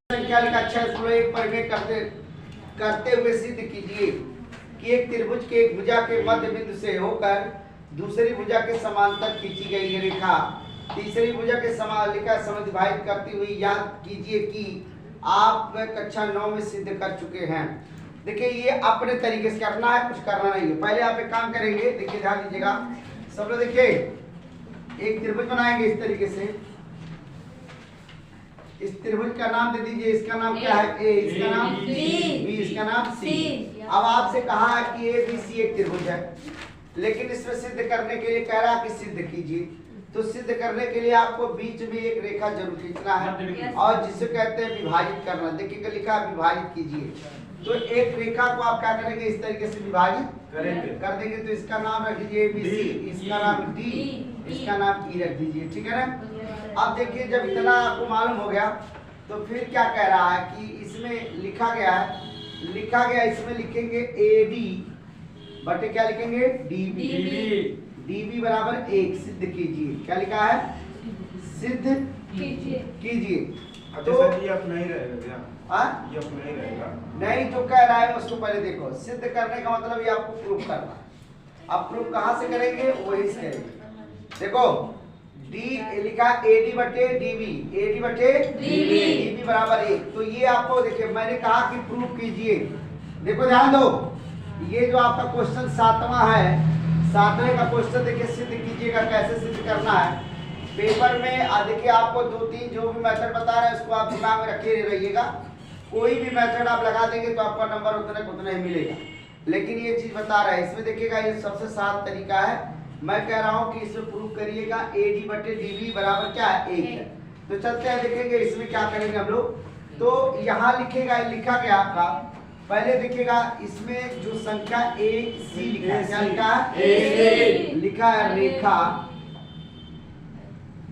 संख्या लिखा 6 इसको एक परिमेय करते हुए सिद्ध कीजिए कि एक त्रिभुज के एक भुजा के मध्य बिंदु से होकर दूसरी भुजा के समांतर खींची गई ये रेखा तीसरी भुजा के समालिका समद्विभाजित करती हुई। याद कीजिए कि आप कक्षा 9 में सिद्ध कर चुके हैं। देखिए ये अपने तरीके से करना है, कुछ करना नहीं है। पहले आप एक काम करेंगे, देखिए ध्यान दीजिएगा सब लोग। देखिए एक त्रिभुज बनाएंगे इस तरीके से। इस त्रिभुज का नाम दे दीजिए, इसका नाम क्या है? ए, इसका नाम बी, इसका नाम सी। अब आपसे कहा है कि ए बी सी एक त्रिभुज है, लेकिन इसमें सिद्ध करने के लिए कह रहा है कि सिद्ध कीजिए। तो सिद्ध करने के लिए आपको बीच में एक रेखा जरूर खींचना है और जिसे कहते हैं विभाजित करना। देखिए लिखा है विभाजित कीजिए। तो एक रेखा को आप क्या करेंगे? इस तरीके से विभाजित कर देंगे। तो इसका नाम रख दीजिए ABC, इसका नाम D, इसका नाम E रख दीजिए। ठीक है ना? अब देखिए जब इतना आपको मालूम हो गया तो फिर क्या कह रहा है कि इसमें लिखा गया इसमें लिखेंगे AD बटे क्या लिखेंगे? DB बराबर 1 सिद्ध कीजिए। क्या लिखा है? सिद्ध कीजिए। तो ये अपना ही रहेगा क्या? ये अपना ही रहेगा नहीं, जो कह रहा है उसको पहले देखो। सिद्ध करने का मतलब ये आपको प्रूफ करना है। अब प्रूफ कहाँ से करेंगे? वही से करेंगे। देखो D लिखा AD बटे DB, AD बटे DB बराबर 1। तो ये आपको देखिए मैंने कहा कि प्रूफ कीजिए। देखो ध्यान दो, ये जो आपका क्वेश्चन 7वां है, 7वें का क्वेश्चन देखिए सिद्ध कीजिएगा। कैसे सिद्ध करना है पेपर में? देखिए आपको 2-3 जो भी मेथड बता रहे हैं उसको आप दिमाग में रखे रहिएगा। कोई भी मेथड आप लगा देंगे तो आपका नंबर उतना ही मिलेगा। लेकिन ये चीज बता रहा है इसमें, देखिएगा ये सबसे साफ तरीका है। मैं कह रहा हूँ कि इसमें प्रूफ करिएगा AD बटे DB बराबर क्या है? 1 है। तो चलते हैं देखेंगे इसमें क्या करेंगे हम लोग। तो यहाँ लिखेगा, लिखा गया आपका पहले देखिएगा इसमें जो संख्या AC लिखा है, क्या लिखा है? लिखा है रेखा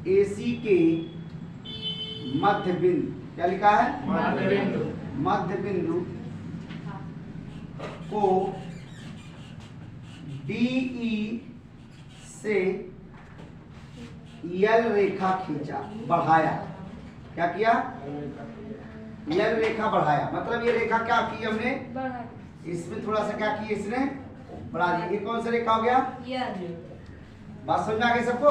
AC के मध्य बिंदु। क्या लिखा है? मध्य बिंदु को DE से L रेखा खींचा, बढ़ाया। क्या किया? L रेखा बढ़ाया। मतलब ये रेखा क्या की हमने? इसमें थोड़ा सा क्या किया इसने? बढ़ा दिया। ये कौन सा रेखा हो गया? बात समझ में आ गई सबको?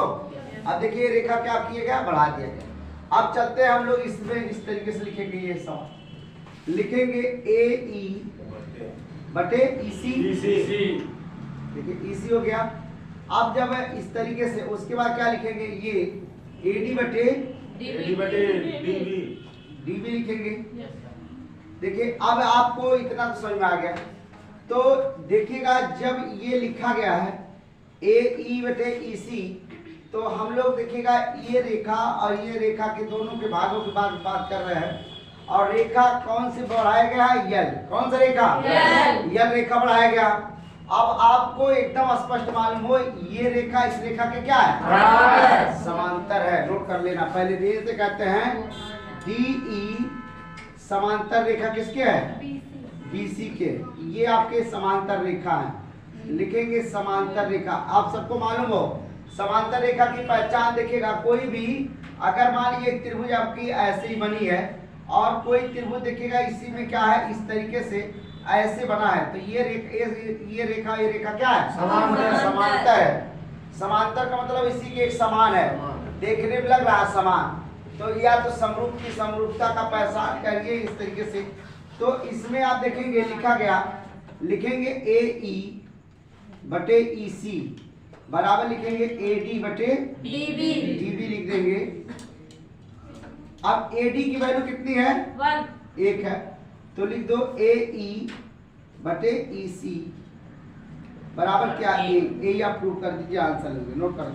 अब देखिए रेखा क्या किया गया? बढ़ा दिया गया। अब चलते हैं हम लोग इसमें इस तरीके से लिखेंगे। ये सब लिखेंगे AE बटे EC। देखिए EC हो गया। अब जब इस तरीके से उसके बाद क्या लिखेंगे? ये AD बटे DB लिखेंगे। देखिए अब आपको इतना तो समझ में आ गया। तो देखिएगा जब ये लिखा गया है AE बटे EC, तो हम लोग देखिएगा ये रेखा और ये रेखा के दोनों के भागों की बात कर रहे हैं। और रेखा कौन से बढ़ाया गया है? L। कौन सा रेखा? L रेखा बढ़ाया गया। अब आपको एकदम स्पष्ट मालूम हो ये रेखा इस रेखा के क्या है? समांतर है। नोट कर लेना। पहले धीरे से कहते हैं DE समांतर रेखा किसके है? BC के। ये आपके समांतर रेखा है। लिखेंगे समांतर रेखा। आप सबको मालूम हो समांतर रेखा की पहचान देखिएगा। कोई भी अगर मान लीजिए एक त्रिभुज आपकी ऐसे ही बनी है और कोई त्रिभुज देखिएगा इसी में क्या है? इस तरीके से ऐसे बना है, तो ये रेखा क्या है? समांतर है। समांतर का मतलब इसी के एक समान है। देखने में लग रहा है समान, तो या तो समरूप की समरूपता का पहचान करिए इस तरीके से। तो इसमें आप देखेंगे लिखा गया, लिखेंगे AE बटे EC बराबर लिखेंगे AD बटे DB लिख देंगे। अब AD की वैल्यू कितनी है? 1 है। तो लिख दो AE बटे EC बराबर क्या? 1। ये आप प्रूव कर दीजिए, आंसर लेंगे। नोट कर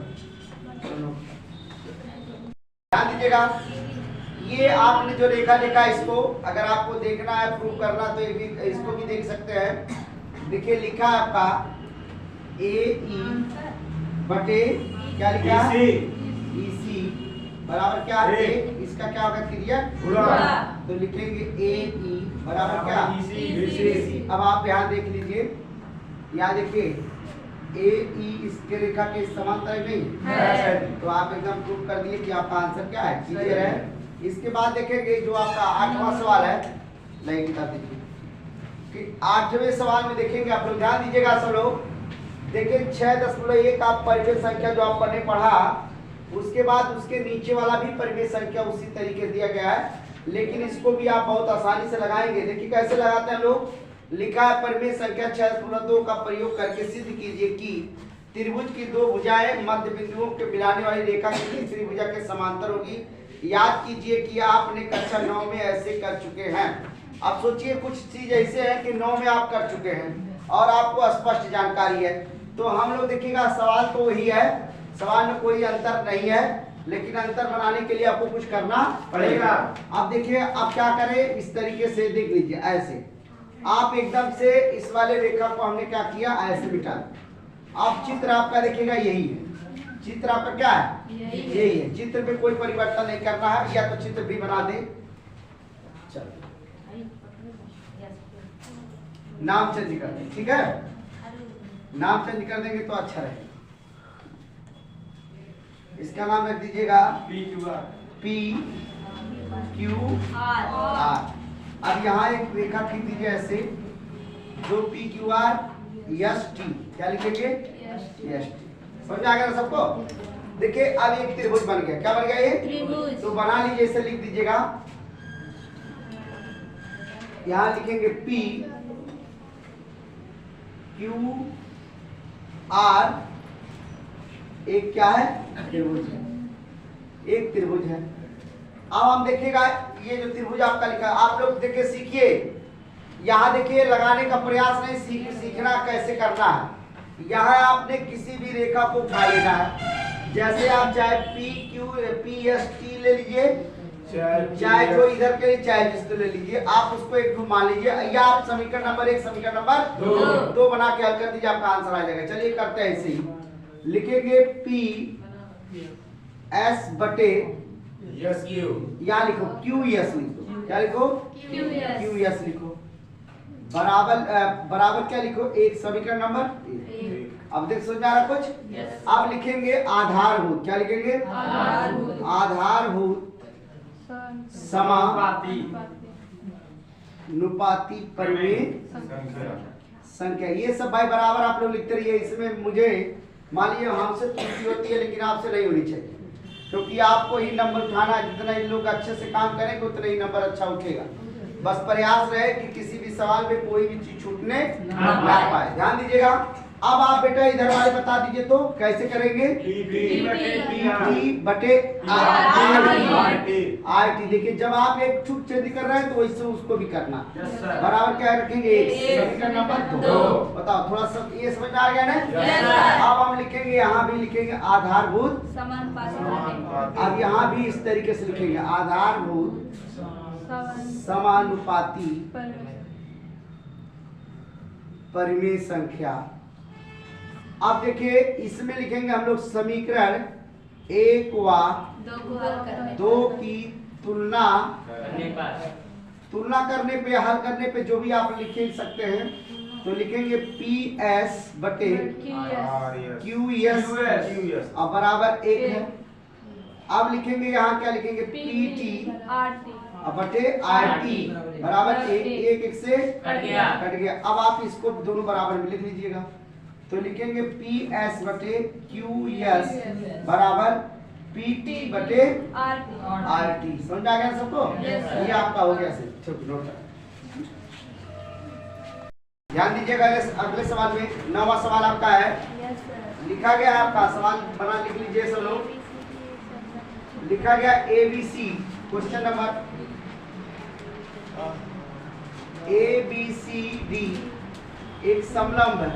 ध्यान दीजिएगा। ये आपने जो रेखा लिखा इसको अगर आपको देखना है प्रूव करना तो इसको भी देख सकते हैं। देखिए लिखा है आपका AE बटे क्या लिखा है? EC बराबर क्या? 1। इसका क्या होगा? क्रिया गुणा। तो लिखेंगे AE बराबर क्या? EC। अब आप यहाँ देख लीजिए, यहाँ देखिए ए ई इसके रेखा के समांतर नहीं है। तो आप एकदम प्रूव कर दिए कि आपका आंसर क्या है, क्लियर है। इसके बाद देखेंगे जो आपका 8वां सवाल है, लाइन बता दीजिए कि 8वें सवाल में देखेंगे, आप लोग ध्यान दीजिएगा सब लोग। देखिए 6.1 आप परिमेय संख्या जो आप पढ़ने पढ़ा, उसके बाद उसके नीचे वाला भी परिमेय संख्या उसी तरीके से दिया गया है, लेकिन इसको भी आप बहुत आसानी से लगाएंगे। देखिए कैसे लगाते हैं लोग, लिखा है परिमेय संख्या 6.2 का प्रयोग करके सिद्ध कीजिए कि त्रिभुज की दो भुजाएं मध्य बिंदुओं के मिलाने वाली रेखा की तीसरी भुजा के समांतर होगी। याद कीजिए कि आपने कक्षा 9 में ऐसे कर चुके हैं। अब सोचिए कुछ चीज ऐसे है कि 9 में आप कर चुके हैं और आपको स्पष्ट जानकारी है, तो हम लोग देखिएगा सवाल तो वही है, सवाल में कोई अंतर नहीं है, लेकिन अंतर बनाने के लिए आपको कुछ करना पड़ेगा। अब देखिए अब क्या करें, इस तरीके से देख लीजिए, ऐसे आप एकदम से इस वाले रेखा को हमने क्या किया, ऐसे मिटा। अब चित्र आपका देखिएगा यही है, चित्र आपका क्या है, यही है। चित्र में कोई परिवर्तन नहीं करना है, या तो चित्र भी बना दे। चलो नाम चेंज कर दें, ठीक है, नाम चेंज कर देंगे तो अच्छा रहेगा। इसका नाम रख दीजिएगा पी क्यू आर। अब यहाँ एक रेखा खींच दीजिए ऐसे, जो P Q R S T, क्या लिखेंगे, एस टी। समझ आ गया ना सबको। देखिए अब एक त्रिभुज बन गया, क्या बन गया ये त्रिभुज। तो बना लीजिए, इसे लिख दीजिएगा, यहाँ लिखेंगे पी क्यू आर, एक क्या है, त्रिभुज है, एक त्रिभुज है। अब हम देखिएगा ये जो त्रिभुज आपका लिखा है, आप लोग देखिए सीखिए, यहाँ देखिए लगाने का प्रयास नहीं, सीखना कैसे करना है। यहाँ आपने किसी भी रेखा को उठा लेना है, जैसे आप चाहे पी एस टी ले लीजिए, चाहे जो इधर के लिए चाहे जिसको ले लीजिए, आप उसको एक मान लीजिए, या आप समीकरण नंबर 1 समीकरण नंबर 2 बना के हल कर दीजिए, आपका आंसर आ जाएगा। चलिए करते हैं ऐसे ही, लिखेंगे पी एस बटे यस क्यू, यहाँ लिखो क्यू एस लिखो, क्या लिखो, क्यू एस लिखो, बराबर क्या लिखो, एक समीकरण नंबर। अब देख समझ आ रहा कुछ। अब लिखेंगे आधारभूत, क्या लिखेंगे, आधारभूत समानुपाती परिमेय संख्या। ये सब भाई बराबर आप लोग लिखते रहिए। इसमें मुझे मान लीजिए हमसे त्रुटि होती है, लेकिन आपसे नहीं होनी चाहिए, क्योंकि आपको ही नंबर उठाना, जितना इन लोग अच्छे से काम करेंगे उतना ही नंबर अच्छा उठेगा। बस प्रयास रहे कि किसी भी सवाल में कोई भी चीज छूटने ना पाए। ध्यान दीजिएगा। अब आप बेटा इधर वाले बता दीजिए तो कैसे करेंगे, टी बटे आर टी। देखिए जब आप एक छूट चेंज कर रहे हैं तो वैसे उसको भी करना, बराबर क्या रखेंगे, एक समीकरण नंबर 2। बताओ थोड़ा सा ये समझ में आ गया ना। अब हम लिखेंगे, यहाँ भी लिखेंगे आधारभूत समानुपाती। अब यहाँ भी इस तरीके से लिखेंगे आधारभूत समानुपाती परिमेय संख्या। अब देखिए इसमें लिखेंगे हम लोग समीकरण 1 व 2 की तुलना करने पे, हल करने पे जो भी आप लिख सकते हैं, तो लिखेंगे पी एस बटे क्यू एस, अब बराबर 1 है। अब लिखेंगे यहाँ क्या लिखेंगे, पी टी बटे आर टी बराबर 1 से कट गया। अब आप इसको दोनों बराबर में लिख लीजिएगा, तो लिखेंगे पी एस बटे क्यू एस बराबर पी टी बटे आर टी। समझ आ गया सबको। ये आपका हो गया सर, नोट। ध्यान दीजिएगा अगले सवाल में, 9वां सवाल आपका है, लिखा गया आपका सवाल बना लिख लीजिए सब लोग। लिखा गया ABC, क्वेश्चन नंबर ABCD एक समलंब है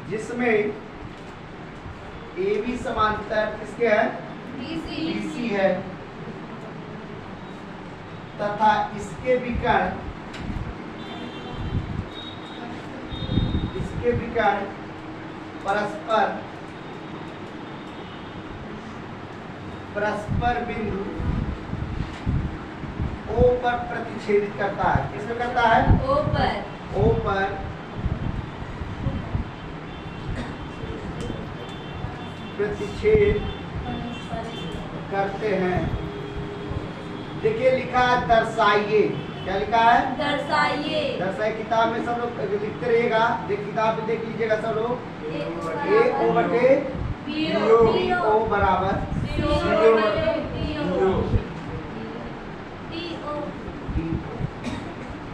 जिसमें AB समांतर किसके है, BC है, तथा इसके विकर्ण परस्पर परस्पर बिंदु O पर प्रतिच्छेदित करता है। किसमें करता है? O पर। O पर प्रतिच्छेद करते हैं। देखिए लिखा है दर्शाइए। क्या लिखा है? दर्शाइए। दर्शाइए। किताब में सब लोग लिखते रहिएगा। किताब में देख लीजिएगा सब लोग। A O बटे B O बराबर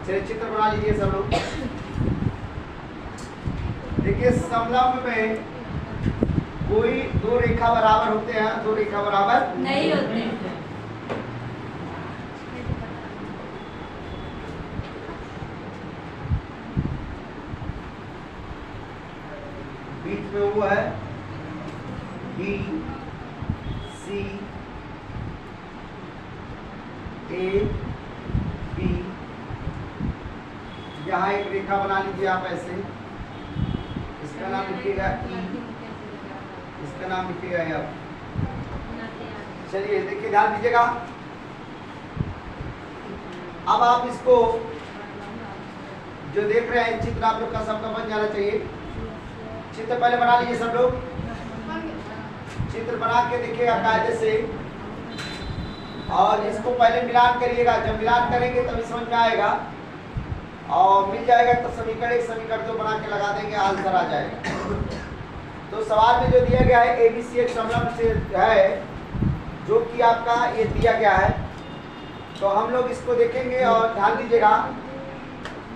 चलिए चित्र बना लीजिए सब लोग। देखिए समलंब में कोई दो रेखा बराबर होते हैं, दो रेखा बराबर नहीं होते। बीच में वो है B C A B। यहाँ एक रेखा बना लीजिए आप ऐसे। इसका नाम लिखिएगा E, इसका नाम लिखिएगा F। चलिए देखिए ध्यान दीजिएगा। अब आप इसको जो देख रहे हैं चित्र आप लोग का सबका बन जाना चाहिए। चित्र पहले बना लीजिए सब लोग। चित्र बना के देखिएगा कायदे से और इसको पहले मिलान करिएगा। जब मिलान करेंगे तभी समझ में आएगा और मिल जाएगा तो समीकरण एक समीकरण दो बना के लगा देंगे, आंसर आ जाएगा। तो सवाल में जो दिया गया है ABC एक समलंब से है जो कि आपका ये दिया गया है। तो हम लोग इसको देखेंगे और ध्यान दीजिएगा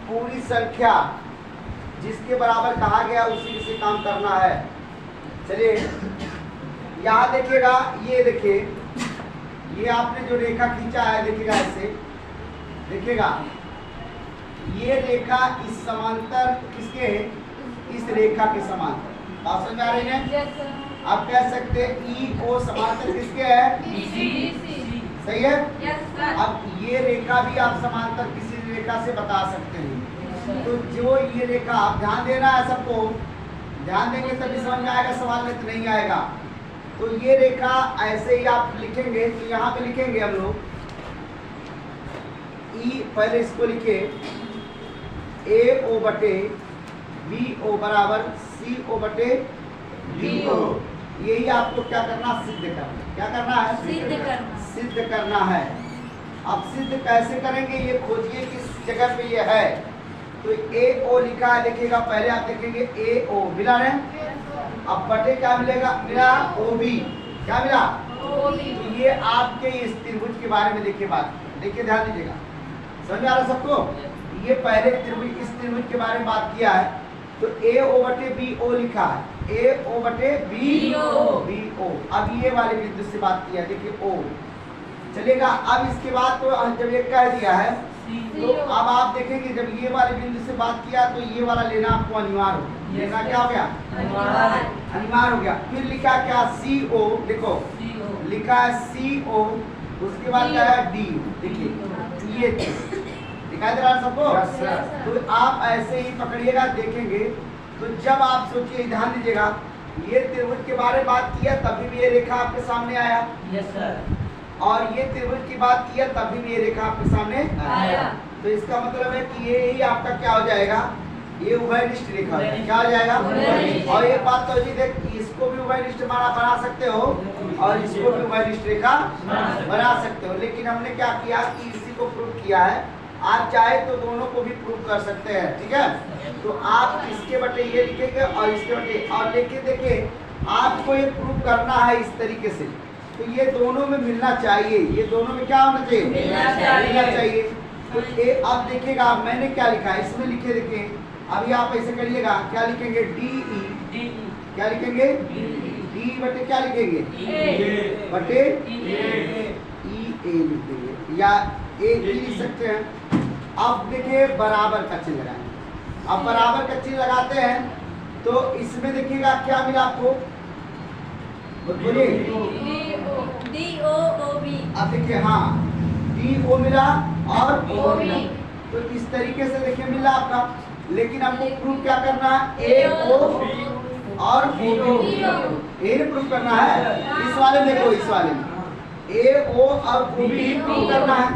पूरी संख्या जिसके बराबर कहा गया उसी से काम करना है। चलिए यहाँ देखिएगा, ये देखिए ये आपने जो रेखा खींचा है देखिएगा ऐसे देखिएगा ये रेखा इस समांतर किसके है? इस रेखा के समांतर। बात समझ आ रही है? आप कह सकते हैं EO समांतर किसके है? सही है। अब ये रेखा भी आप समांतर किसी रेखा से बता सकते हैं। तो जो ये रेखा आप ध्यान देना है, सबको ध्यान देंगे तभी समझ में आएगा, सवाल में तो नहीं आएगा। तो ये रेखा ऐसे ही आप लिखेंगे। तो यहाँ पे लिखेंगे हम लोग E, पहले इसको लिखे AO बटे BO बराबर CO बटे BO। यही आपको क्या करना? सिद्ध करना। क्या करना है? सिद्ध करना। सिद्ध करना है। अब सिद्ध कैसे करेंगे ये खोजिए किस जगह पे ये है। तो AO लिखा है देखिएगा, पहले आप देखेंगे AO मिला है। अब बटे क्या मिलेगा? मिला OB। क्या मिला? OB। तो ये आपके इस त्रिभुज के बारे में देखिए बात। देखिए ध्यान दीजिएगा, समझ आ रहा सबको? ये पहले त्रिभुज इस त्रिभुज के बारे में बात किया है। तो AO बटे BO लिखा है। AO बटे BO। अब ये वाले बिंदु से बात किया देखिए O चलेगा। अब इसके बाद तो जब ये कह दिया है तो अब आप देखेंगे जब ये वाले बिंदु से बात किया तो ये वाला लेना आपको अनिवार्य हो। लेना क्या हो गया? अनिवार्य हो गया। फिर लिखा क्या? CO। देखो लिखा है CO, उसके बाद क्या है? D। देखिए ये दिखाई दे रहा है सबको? तो आप ऐसे ही पकड़िएगा देखेंगे। तो जब आप सोचिए, ध्यान दीजिएगा, ये त्रिभुज के बारे में बात किया तभी भी ये रेखा आपके सामने आया। Yes sir. और ये त्रिभुज की बात किया तभी भी ये रेखा आपके सामने आया। तो इसका मतलब है कि ये ही आपका क्या हो जाएगा? ये उभयनिष्ठ रेखा है। क्या हो जाएगा? उभयनिष्ठ। और ये बात तो जी देख, इसको भी उभयनिष्ठ बना सकते हो और इसको भी उभयनिष्ठ रेखा बना सकते हो। लेकिन हमने क्या किया कि इसी को प्रूव किया है। आप चाहे तो दोनों को भी प्रूव कर सकते हैं, ठीक है? तो आप इसके बटे ये लिखेंगे और इसके बटे और लेके देखिए आपको ये प्रूव करना है इस तरीके से। तो ये दोनों में मिलना चाहिए। ये दोनों में क्या होना चाहिए? मिलना चाहिए। तो अब देखिएगा मैंने क्या लिखा है इसमें, लिखे देखिए। अभी आप ऐसे करिएगा, क्या लिखेंगे? DE। क्या लिखेंगे? D बटे क्या लिखेंगे? बटे EA लिखेंगे या एक ही लिख सकते हैं। अब देखिए बराबर का चिन्ह लगाएंगे। अब बराबर का चिन्ह लगाते हैं तो इसमें देखिएगा क्या मिला आपको? बोलिए। DOOB। अब देखिए हाँ DO मिला और O OB। मिला। तो इस तरीके से देखिए मिला आपका। लेकिन आपको प्रूफ क्या करना है? AO और BO। ये प्रूफ करना है। इस वाले में देखो, इस वाले में ए ओ और ओ बी प्रूव करना है।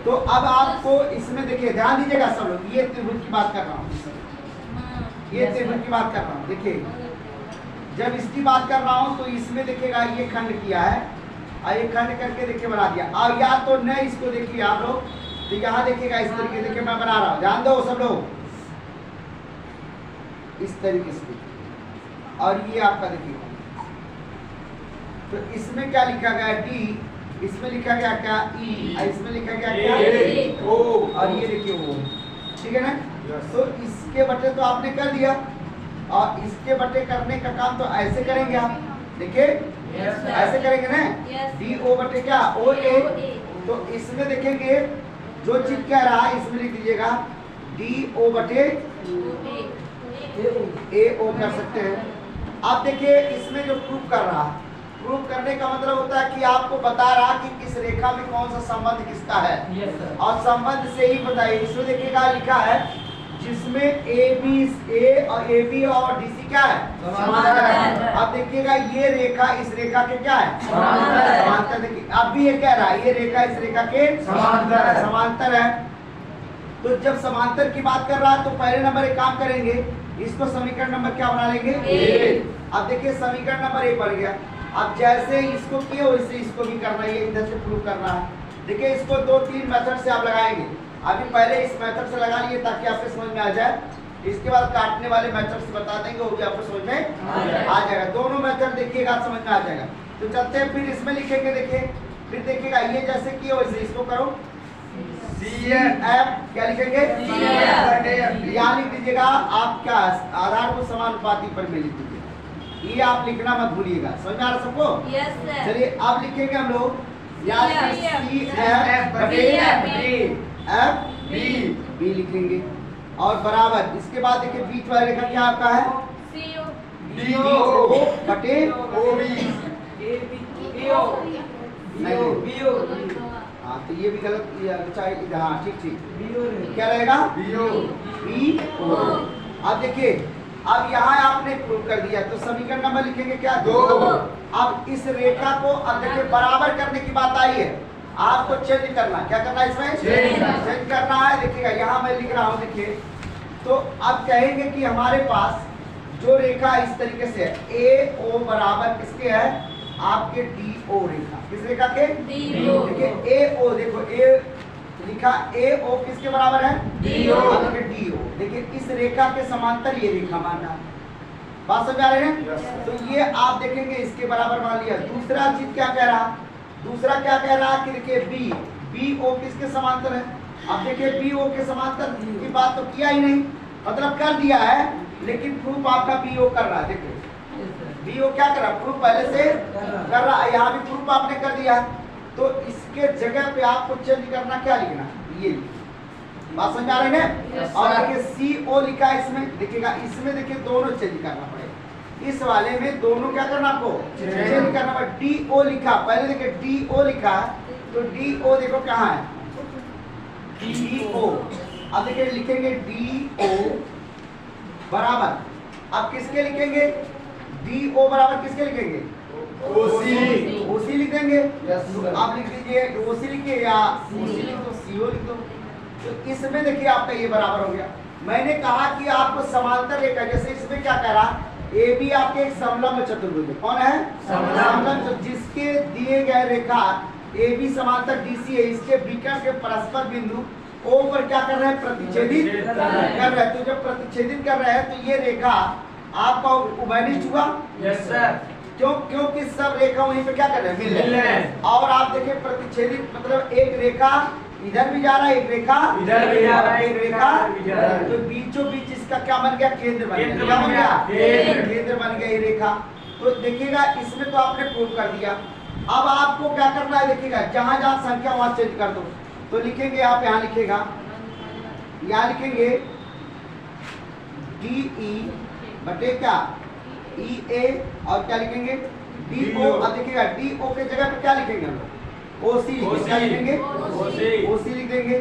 तो अब आपको इसमें देखिए, ध्यान दीजिएगा सब लोग, ये त्रिभुज की बात कर रहा हूँ, ये त्रिभुज की बात कर रहा हूँ। देखिए जब इसकी बात कर रहा हूँ तो इसमें देखिएगा ये खंड किया है और ये खंड करके देखिए बना दिया। अब या तो न इसको देखिए आप लोग, तो यहाँ देखिएगा इस तरीके देखिए मैं बना रहा हूँ, ध्यान दो सब लोग, इस तरीके से। और ये आपका देखिए, तो इसमें क्या लिखा गया डी, इसमें लिखा गया क्या ई, और इसमें लिखा गया क्या ओ, और ये देखिए ओ, ठीक है ना। तो इसके बटे तो आपने कर दिया, और इसके बटे करने का काम तो ऐसे करेंगे आप, देखिए ऐसे करेंगे ना, डी ओ बटे क्या ओ ए। तो इसमें देखेंगे जो चीज कह रहा है इसमें लिख दीजिएगा डी ओ बटे ए ओ कर सकते हैं। आप देखिए इसमें जो प्रूफ कर रहा है, प्रूफ करने का मतलब होता है कि आपको बता रहा कि किस रेखा में कौन सा संबंध किसका है, और संबंध से ही बताइए। इसमें देखिएगा लिखा है जिसमें ए और ए बी और डी सी क्या है, समांतर है। अब देखिएगा ये रेखा इस रेखा के क्या है, समांतर। देखिए अब भी ये कह रहा है ये रेखा इस रेखा के समांतर है। तो जब समांतर की बात कर रहा है तो पहले नंबर एक काम करेंगे, इसको समीकरण नंबर क्या बना लेंगे ए। अब देखिए समीकरण नंबर ए बन गया। अब जैसे इसको किए वैसे इसको भी करना है, इधर से प्रूव करना है। देखिए इसको 2-3 मेथड से आप लगाएंगे। अभी पहले इस मेथड से लगा लिए ताकि आपको समझ में आ जाए, इसके बाद काटने वाले मेथड से बता देंगे, वो भी आपको समझ में आ जाएगा। दोनों मेथड देखिएगा समझ में आ जाएगा। तो चलते हैं फिर इसमें लिखेंगे, देखिए फिर देखिएगा ये जैसे किए वैसे इसको करो, CF क्या लिखेंगे, यहाँ लिख दीजिएगा आप क्या आधार को समानुपाती पर में लिख दीजिए, ये आप लिखना मत भूलिएगा। समझ में आ रहा सबको? Yes sir. चलिए अब लिखेंगे हम लोग बी लिखेंगे, और बराबर इसके बाद देखिए बीच वाले रेखा क्या आपका है, DO बटे हाँ तो ये भी गलत चाहिए, हाँ ठीक क्या रहेगा BO। अब देखिए अब यहाँ आपने प्रूव कर दिया तो समीकरण नंबर लिखेंगे क्या 2। अब इस रेखा को अब देखिए बराबर करने की बात आई है, आपको चेंज करना, क्या करना है इसमें चेंज करना है। देखिएगा यहाँ मैं लिख रहा हूँ, देखिए तो अब कहेंगे कि हमारे पास जो रेखा इस तरीके से है ए ओ बराबर किसके है, आपके डी ओ रेखा, किस रेखा के देखिए ए ओ, देखो ए लिखा ए ओ किसके बराबर है डी ओ। देखिए इस रेखा के समांतर ये रेखा माना, बात समझ आ रहे हैं। तो ये आप देखेंगे इसके बराबर मान लिया। दूसरा चीज क्या कह रहा, दूसरा क्या कह रहा कि देखिए बी ओ किसके समांतर है। अब देखिए बी ओ के समांतर की बात तो किया ही नहीं, मतलब कर दिया है लेकिन प्रूफ आपका बी ओ कर रहा है। देखिए बी ओ क्या कर रहा है, प्रूफ पहले से कर रहा है, यहाँ भी प्रूफ आपने कर दिया। तो इसके जगह पे आपको चेंज करना, क्या लिखना, ये बात समझ आ रही है। और देखिए सी ओ लिखा है इसमें, देखिएगा इसमें देखिए दोनों चेंज करना पड़ेगा। इस वाले में दोनों क्या करना आपको चेंज करना पड़ेगा। डी ओ लिखा, पहले देखिए डी ओ लिखा तो डी ओ देखो कहाँ है डी ओ। अब देखिए लिखेंगे डी ओ बराबर, अब किसके लिखेंगे डी ओ बराबर किसके लिखेंगे ओसी लिख देंगे। आप लिख दीजिए ओसी लिखिए या ओसी लिख दो, सीओ लिख दो। तो इसमें देखिए आपका ये बराबर हो गया। मैंने कहा कि आपको समांतर रेखा, जैसे इसमें क्या कह रहा ए बी आपके एक समलंब चतुर्भुज, कौन है समलंब, जिसके दिए गए रेखा ए बी समांतर डीसी है, इसके विकर्ण के परस्पर बिंदु ओ पर क्या कर रहे हैं प्रतिच्छेदित कर रहे हैं। तो जब प्रतिच्छेदित कर रहे हैं तो ये रेखा आपका उभयनिष्ठ हुआ। Yes sir. क्योंकि सब रेखा वहीं पे क्या कर रहे हैं मिल रहे हैं। और आप देखिए प्रतिच्छेदित मतलब एक रेखा इधर भी जा रहा है, एक रेखा इधर भी जा रहा है, एक रेखा इधर। तो बीचों बीच इसका क्या बन गया, केंद्र बन गया। क्या बन गया, केंद्र बन गया ये रेखा। तो देखिएगा इसमें तो आपने प्रूव कर दिया। अब आपको क्या करना है, देखिएगा जहां जहां संख्या वहां चेंज कर दो। तो लिखेंगे आप, यहाँ लिखेगा, यहाँ लिखेंगे डी ई बटे क्या ई ए, और क्या लिखेंगे डी ओ। अब देखिएगा डी ओ के जगह पे क्या लिखेंगे हम लोग ओसी, क्या लिखेंगे ओसी लिख देंगे।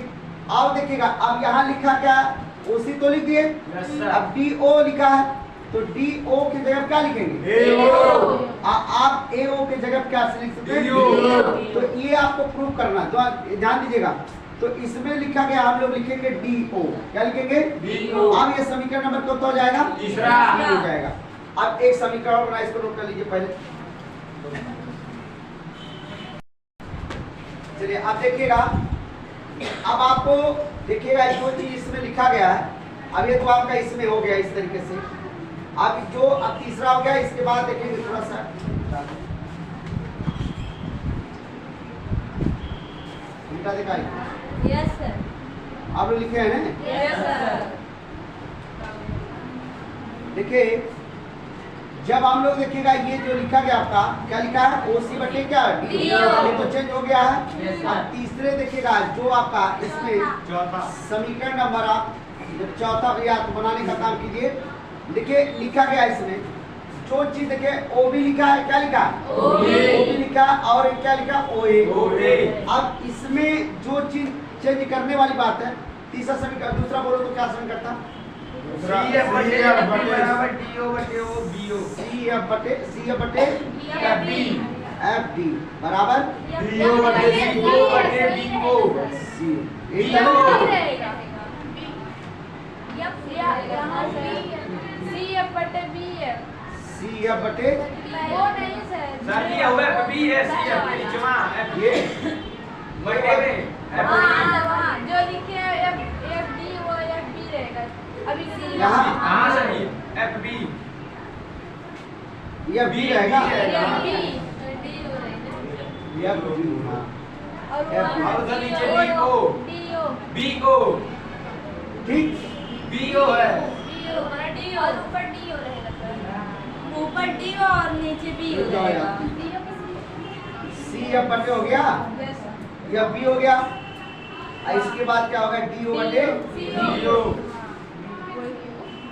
अब देखिएगा अब यहाँ लिखा क्या ओसी तो लिख दिए, अब डी ओ लिखा है तो डी ओ की जगह क्या लिखेंगे? आप ए ओ की जगह क्या लिख सकते हैं? तो ये आपको प्रूव करना, तो ध्यान दीजिएगा। तो इसमें लिखा गया, हम लोग लिखेंगे डी ओ। क्या लिखेंगे? DO। अब ये समीकरण नंबर कौन सा हो जाएगा? तीसरा। हो जाएगा। अब एक समीकरण और बना, इसको नोट कर लीजिए पहले। चलिए अब देखिएगा, अब आपको देखिएगा जो चीज इसमें लिखा गया है, अब ये तो आपका इसमें हो गया इस तरीके से। अब जो अब तीसरा हो गया, इसके बाद देखेंगे थोड़ा सा उल्टा दिखाई। Yes sir. आप लोग लिखे हैं ना? Yes sir. देखिए जब हम लोग देखिएगा ये जो लिखा गया आपका, क्या लिखा है? ओसी बटे क्या? DO। ये तो चेंज हो गया है। Yes, sir। अब तीसरे देखिएगा जो आपका इसमें समीकरण नंबर, आप जब चौथा भैया तो बनाने का काम कीजिए। देखिए लिखा गया इसमें जो चीज, देखिए ओ भी लिखा है, क्या लिखा है? ओ भी लिखा है, और एक क्या लिखा? ओ OA। अब इसमें जो चीज चेंज करने वाली बात है, तीसरा समीकरण, दूसरा बोलो तो क्या समीकरण करता? CF बटे FB बराबर DO बटे O BO। सी एफ बटे FB एफ डी बराबर DO बटे CO बटे BO। सी। एक DO। तरह रहेगा। यहाँ सी एफ बटे बी एफ। सी एफ बटे वो नहीं सर। सर ये हुआ FB है CF के नीचे वहाँ ये बटे में FB। वहाँ जो लिखे हैं एफ डी वो एफ बी रहेगा। अभी यहाँ? हाँ सर ये FB ये बी रहेगा, एफ बी डी हो रहेगा। ये बी। हाँ और उधर नीचे डी को। डी ओ B को ठीक। BO है। डी ओ डी और ऊपर डी हो रहेगा सर। ऊपर डी और नीचे बी हो रहेगा। सी एफ बटे हो गया, यस सर। ये बी हो गया। और इसके बाद क्या होगा? डी ओ बटे DO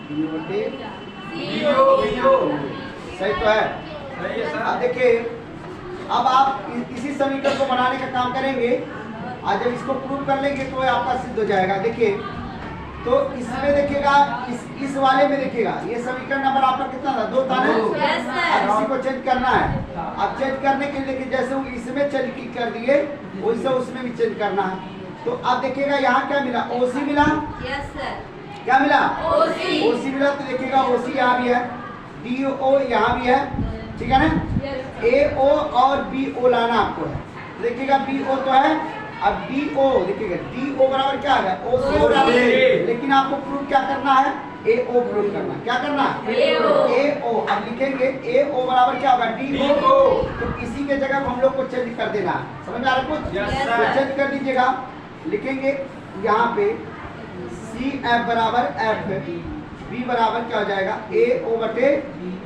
डी ओ बटे। BO सही तो है। सही है अब सर। देखिए, अब आप इसी समीकरण को बनाने का काम करेंगे, और जब इसको प्रूव कर लेंगे तो ये आपका सिद्ध हो जाएगा। देखिए तो इसमें देखिएगा, इस वाले में देखिएगा, ये समीकरण नंबर आपका कितना था? 2 था ना? यस अब सर। इसी को चेंज करना है। अब चेंज करने के लिए देखिए, जैसे वो इसमें चेंज कर दिए वैसे उसमें भी चेंज करना है। तो अब देखिएगा यहाँ क्या मिला? ओसी मिला। Yes sir. क्या मिला? ओसी। ओसी मिला। तो देखिएगा ओसी यहाँ भी है, डी ओ यहाँ भी है, ठीक है ना? यस ए ओ और बी ओ लाना आपको है। देखिएगा बी ओ तो है, अब डी ओ देखिएगा, डी ओ बराबर क्या आ गया? ओ सी बराबर। लेकिन आपको प्रूव क्या करना है? ए ओ प्रूव करना। क्या करना है? ए ओ। अब लिखेंगे ए ओ बराबर क्या होगा? D O. तो इसी के जगह हम लोग को चेंज कर देना है। समझ में आ रहा है कुछ? Yes, sir। तो चेंज कर दीजिएगा। लिखेंगे यहाँ पे सी एफ बराबर एफ, बी बराबर क्या हो जाएगा? ए ओ बटे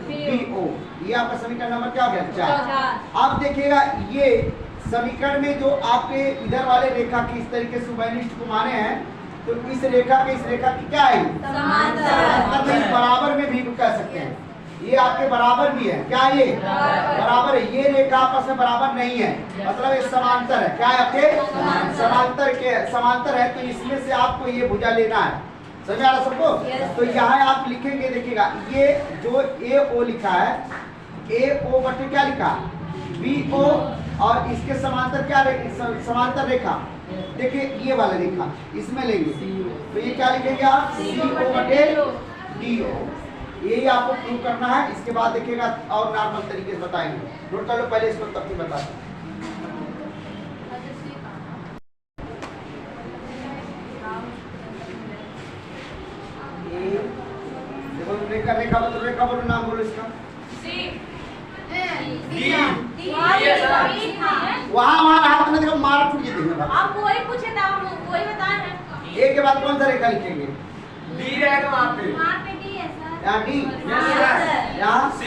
बी ओ। ये आपका समीकरण नंबर क्या हो गया? 4। अब देखिएगा ये समीकरण में जो आपके इधर वाले रेखा की इस तरीके से उभयनिष्ठ को माने हैं, तो इस रेखा के इस रेखा की क्या है? समांतर। इस बराबर में भी कह सकते हैं। ये आपके बराबर भी है। क्या ये? बराबर है। ये रेखा आपस में बराबर नहीं है, मतलब ये समांतर है। क्या है आपके? समांतर है। तो इसमें से आपको ये भुजा लेना है। समझ आ रहा सबको? Yes। तो यहाँ आप लिखेंगे, देखिएगा ये जो ए ओ लिखा है, ए ओ बटे क्या लिखा? बी ओ, और इसके समांतर क्या? समांतर रेखा। देखिए ये वाला रेखा इसमें लेंगे, तो ये क्या लिखेंगे आप? सी ओ बटे डी ओ। यही आपको प्रूव करना है। इसके बाद देखिएगा और नॉर्मल तरीके से बताएंगे। नोट कर लो पहले इसको, तब फिर बताते हैं। देखो रेखा बोलो, रेखा बोलो, नाम बोलो इसका। वहाँ हाथ में देखो, मारा फूट देंगे। आप वही पूछे था, हम वही बताए हैं। ए के बाद कौन सा रेखा लिखेंगे? D रहेगा वहाँ पे। वहाँ पे डी है सर। यहाँ डी, Yes, sir। यहाँ C,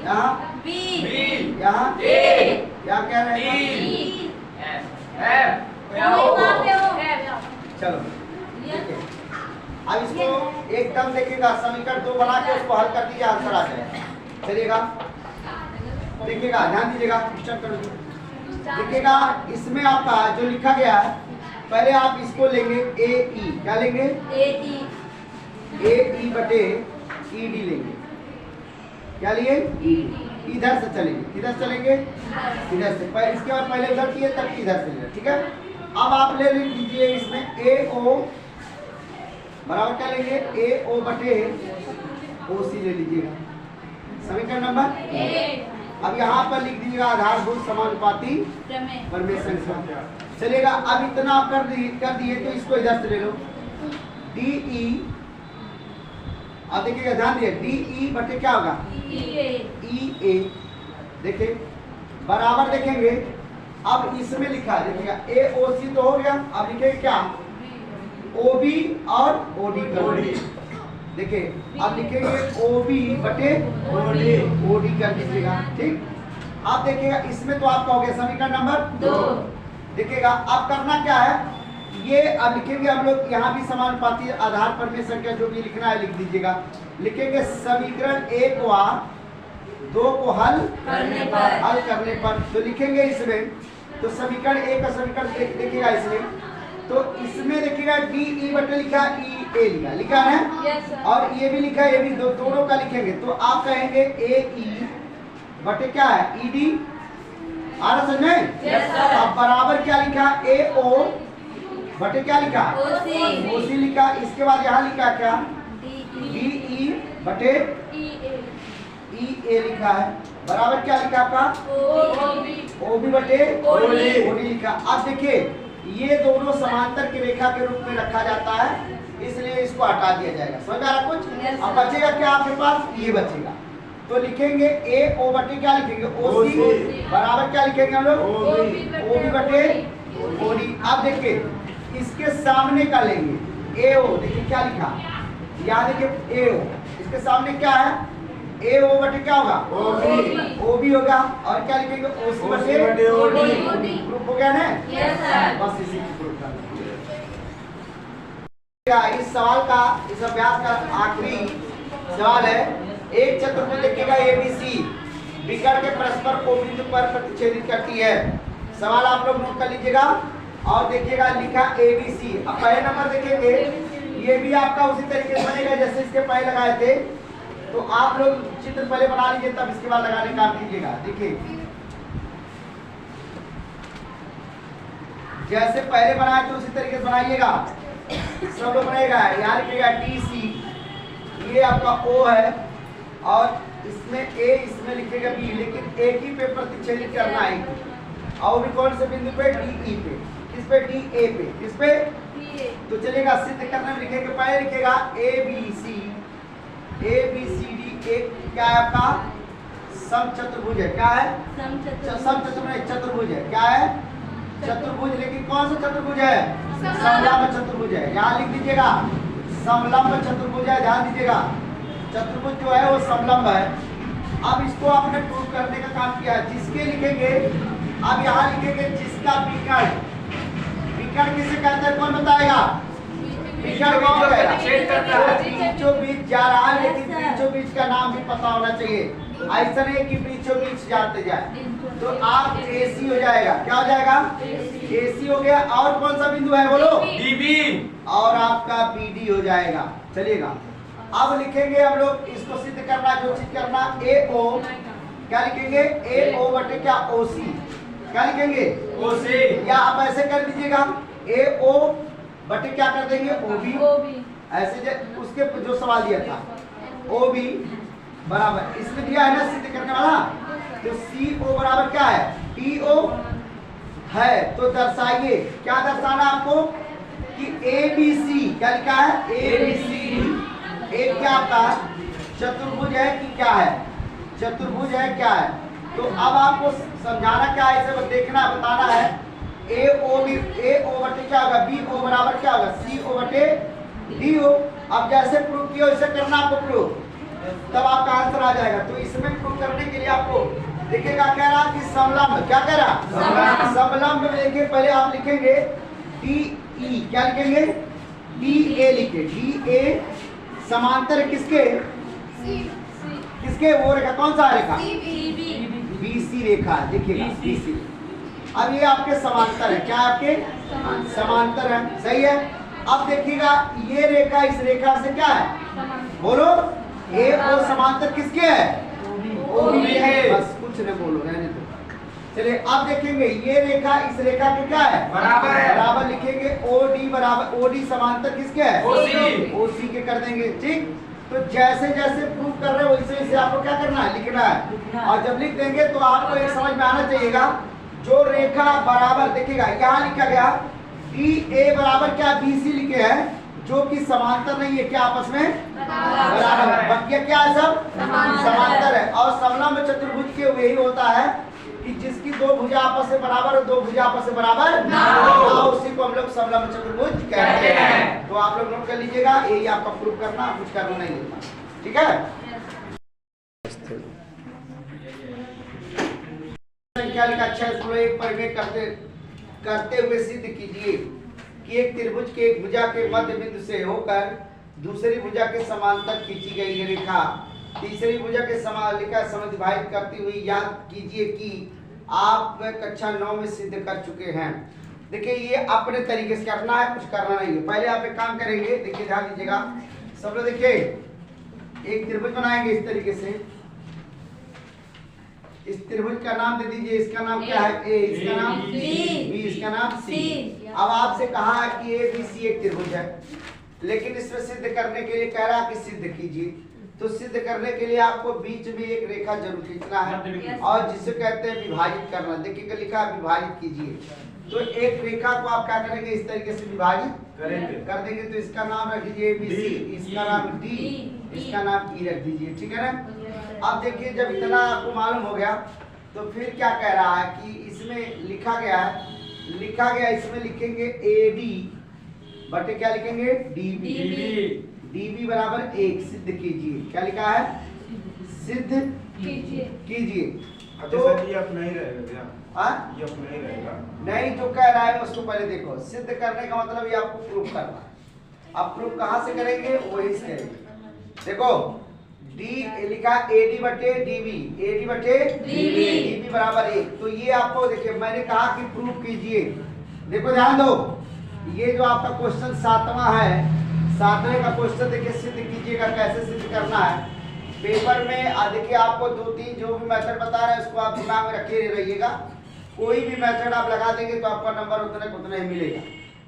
यहाँ बी, B, यहाँ A, यहाँ क्या रहेगा? ई, F, यहाँ वही O। वहाँ पे वो है। चलो ठीक है। अब इसको एकदम देखिएगा, समीकरण 2 बना के उसको हल कर दीजिए, आंसर आ जाएगा। चलिएगा देखिएगा, ध्यान दीजिएगा, क्वेश्चन कर देखिएगा। इसमें आपका जो लिखा गया है, पहले आप इसको लेंगे ए ई। क्या लेंगे? ए ई ए ई बटे ई डी लेंगे। क्या लिए? इधर से चलेंगे, किधर चलेंगे? इधर से। इसके बाद पहले उधर किए तब इधर से ले, ठीक है। अब आप ले लीजिए इसमें ए ओ बराबर क्या लेंगे? ए ओ बटे ओ सी ले लीजिएगा, समीकरण नंबर 8 अब यहाँ पर लिख दीजिएगा आधारभूत समानुपाती प्रमेय संख्या। चलेगा। अब इतना आप कर दिए तो इसको इधर से ले लो, डी ई। अब देखिएगा, ध्यान दिए, डी ई बटे क्या होगा? ई ए। देखिए बराबर देखेंगे, अब इसमें लिखा है, देखिएगा ए ओ सी तो हो गया, अब लिखेंगे क्या? ओ बी और ओ डी कर। देखिए अब लिखेंगे ओ बी बटे ओ डी कर दीजिएगा, ठीक। अब देखिएगा इसमें तो आपका हो गया समीकरण नंबर 2। देखिएगा अब करना क्या है, ये अब लिखेंगे हम लोग यहाँ भी समानुपाती आधार पर में संख्या जो भी लिखना है लिख दीजिएगा। लिखेंगे समीकरण 1 व 2 को हल करने पर तो लिखेंगे इसमें, तो समीकरण 1 का समीकरण देखिएगा इसमें, तो इसमें देखिएगा डी ई बटे लिखा, ई ए लिखा है और ये भी लिखा है, ये भी दोनों का लिखेंगे। तो आप कहेंगे ए ई बटे क्या है? E D. आ रहा समझ में? अब बराबर क्या लिखा? ए ओ बटे क्या लिखा? ओ सी लिखा। इसके बाद यहाँ लिखा क्या? डी ई बटे ई ए लिखा है, बराबर क्या लिखा आपका? ओ बी बटे ओ डी लिखा। अब देखिए ये दोनों समांतर की रेखा के रूप में रखा जाता है, इसलिए इसको हटा दिया जाएगा। समझ आ रहा कुछ? अब बचेगा क्या आपके पास? ये बचेगा। तो लिखेंगे ए ओ बटे क्या लिखेंगे? ओ सी बराबर क्या लिखेंगे हम लोग? ओ बी बटे ओ डी। अब देखिए इसके सामने का लेंगे ए ओ, देखिए क्या लिखा? यहाँ देखिए ए ओ, इसके सामने क्या है? ए ओ बटे क्या होगा? ओ बी होगा। और क्या लिखेंगे? ओ सी बटे ओ डी। प्रूफ हो गया ना? बस इसी की प्रूफ कर। इस सवाल का, इस अभ्यास का आखिरी सवाल है, एक चतुर्भुज देखिएगा एबीसी विकर्ण के परस्पर को बिंदु पर प्रतिच्छेदित करती है। सवाल आप लोग नोट कर लीजिएगा और देखिएगा लिखा एबीसी। अब पहले नंबर देखेंगे, ये भी आपका उसी तरीके से बनेगा जैसे इसके पहले लगाए थे, तो आप लोग चित्र पहले बना लीजिए तब इसके बाद लगाने का काम कीजिएगा। देखिए जैसे पहले बनाए थे उसी तरीके से बनाइएगा, सब लोग बनाएगा। यहाँ लिखिएगा डी सी, ये आपका ओ है और इसमें ए, इसमें लिखेगा बी, लेकिन एक ही पे प्रतिच्छेदित करना है। और भी कौन से बिंदु पे? डी ई पे। किस पे? डी ए पे। किस पे? तो चलेगा सिद्ध करने में लिखेंगे, पहले लिखेगा ए बी सी डी। एक क्या है आपका? समचतुर्भुज है। क्या है? चतुर्भुज है। क्या है? चतुर्भुज। लेकिन कौन सा चतुर्भुज है? समलंब चतुर्भुज है। यहाँ लिख दीजिएगा समलंब चतुर्भुज है। ध्यान दीजिएगा चतुर्भुज जो है वो समलंब है। अब इसको आपने प्रूव करने का काम किया है। जिसके लिखेंगे, अब यहाँ लिखेंगे जिसका विकर्ण किसे कहते हैं? कौन बताएगा? विकर्ण कौन बताएगा? बीचों बीच जा रहा है, लेकिन बीचों बीच का नाम भी पता होना चाहिए। ऐसा नहीं कि बीचों बीच जाते जाए। तो आप एसी हो जाएगा। क्या हो जाएगा? एसी हो गया। और कौन सा बिंदु है बोलो? बीबी। और आपका बीडी हो जाएगा। चलिएगा अब लिखेंगे हम लोग, इसको सिद्ध करना, जो चीज करना, ए ओ क्या लिखेंगे? ए ओ बटे क्या? ओ सी। क्या लिखेंगे? ओ सी। या आप ऐसे कर दीजिएगा ए ओ बटे क्या कर देंगे? O B. ऐसे उसके जो सवाल दिया था ओ बी बराबर, इसमें दिया है ना सिद्ध करने वाला, तो सी ओ बराबर क्या है? टी ओ है। तो दर्शाइए, क्या दर्शाना आपको? कि ए बी सी, क्या लिखा है? ए बी सी एक क्या आपका चतुर्भुज है कि क्या है? चतुर्भुज है। क्या है? तो अब आपको समझाना क्या है, इसे देखना बताना है। ए ओ बटे क्या होगा? बी ओ बराबर क्या होगा? सी ओ बटे डी ओ। अब जैसे प्रूव किया वैसे करना आपको प्रूव, तब आपका आंसर आ जाएगा। तो इसमें प्रूव करने के लिए आपको देखिएगा, कह रहा कि समलंब, क्या कह रहा? समलंब में देखिए पहले आप लिखेंगे डी ई, क्या लिखेंगे? डी ए लिखे। डी ए समांतर किसके? किसके? वो रेखा कौन सा रेखा? बीसी रेखा। देखिएगा बीसी। अब ये आपके समांतर है। क्या आपके? समांतर है। सही है। अब देखिएगा ये रेखा इस रेखा से क्या है? बोलो। ए ओ समांतर किसके है? OB है। बस कुछ न बोलो, रहने दो। चलिए अब देखेंगे ये रेखा इस रेखा के क्या है, बराबर है। बराबर लिखेंगे। OD बराबर, OD समांतर किसके है, OC। OC के कर देंगे। ठीक, तो जैसे जैसे प्रूव कर रहे हो वैसे वैसे आपको क्या करना है, लिखना है। और जब लिख देंगे तो आपको एक समझ में आना चाहिएगा, जो रेखा बराबर देखिएगा यहाँ लिखा गया DA बराबर क्या BC लिखे हैं, जो कि समांतर नहीं है, क्या आपस में बराबर है। बाकी क्या है, सब समांतर है। और समलंब चतुर्भुज के यही होता है कि जिसकी दो भुजा आपस में बराबर और दो भुजा आपस में बराबर ना हो, उसी को हम लोग समलंब चतुर्भुज कहते हैं। तो आप लोग नोट कर लीजिएगा, यही आपका प्रूफ करना, कुछ करना नहीं होता। ठीक है, क्या लिखा, अच्छा इसको एक परिमेय करते हुए सिद्ध कीजिए कि एक त्रिभुज के एक भुजा के मध्य बिंदु से होकर दूसरी भुजा के समांतर खींची गई रेखा तीसरी भुजा के समालिका समद्विभाजित करती हुई, याद कीजिए कि आप कक्षा 9 में सिद्ध कर चुके हैं। देखिए ये अपने तरीके से करना है, कुछ करना नहीं है। पहले आप एक काम करेंगे, देखिए ध्यान दीजिएगा सब लोग। देखिए एक त्रिभुज बनाएंगे इस तरीके से, इस त्रिभुज का नाम दे दीजिए, इसका नाम क्या है A, इसका नाम B, इसका नाम C। अब आपसे कहा है कि ABC एक त्रिभुज है, लेकिन इसमें सिद्ध करने के लिए कह रहा है कि सिद्ध कीजिए। तो सिद्ध करने के लिए आपको बीच में एक रेखा जरूर खींचना है, और जिसे कहते हैं विभाजित करना। देखिए लिखा है विभाजित कीजिए। तो एक रेखा को आप क्या करेंगे, इस तरीके से विभाजित कर देंगे। तो इसका नाम रख दीजिए ABC, इसका नाम D, इसका नाम E रख दीजिए। ठीक है ना। अब देखिए जब इतना आपको मालूम हो गया तो फिर क्या कह रहा है कि इसमें लिखा गया इसमें लिखेंगे AD बटे क्या लिखेंगे DB बराबर 1 सिद्ध कीजिए। क्या लिखा है, सिद्ध कीजिए। तो ये अपना ही रहेगा क्या? ये अपना ही रहेगा नहीं, जो कह रहा है उसको पहले देखो। सिद्ध करने का मतलब ये आपको प्रूफ करना है। अब प्रूफ कहाँ से करेंगे, वही से करेंगे। देखो D लिखा AD बटे DB, AD बटे DB बराबर 1। तो ये आपको देखिए मैंने कहा कि प्रूफ कीजिए। देखो ध्यान दो, ये जो आपका क्वेश्चन 7वां है, 7वें का क्वेश्चन देखिए सिद्ध कीजिएगा। कैसे सिद्ध करना है पेपर में देखिए आपको 2-3 जो भी मेथड बता रहे हैं उसको आप दिमाग में रखे रहिएगा। कोई भी मेथड आप लगा देंगे तो आपका नंबर उतना ही मिलेगा।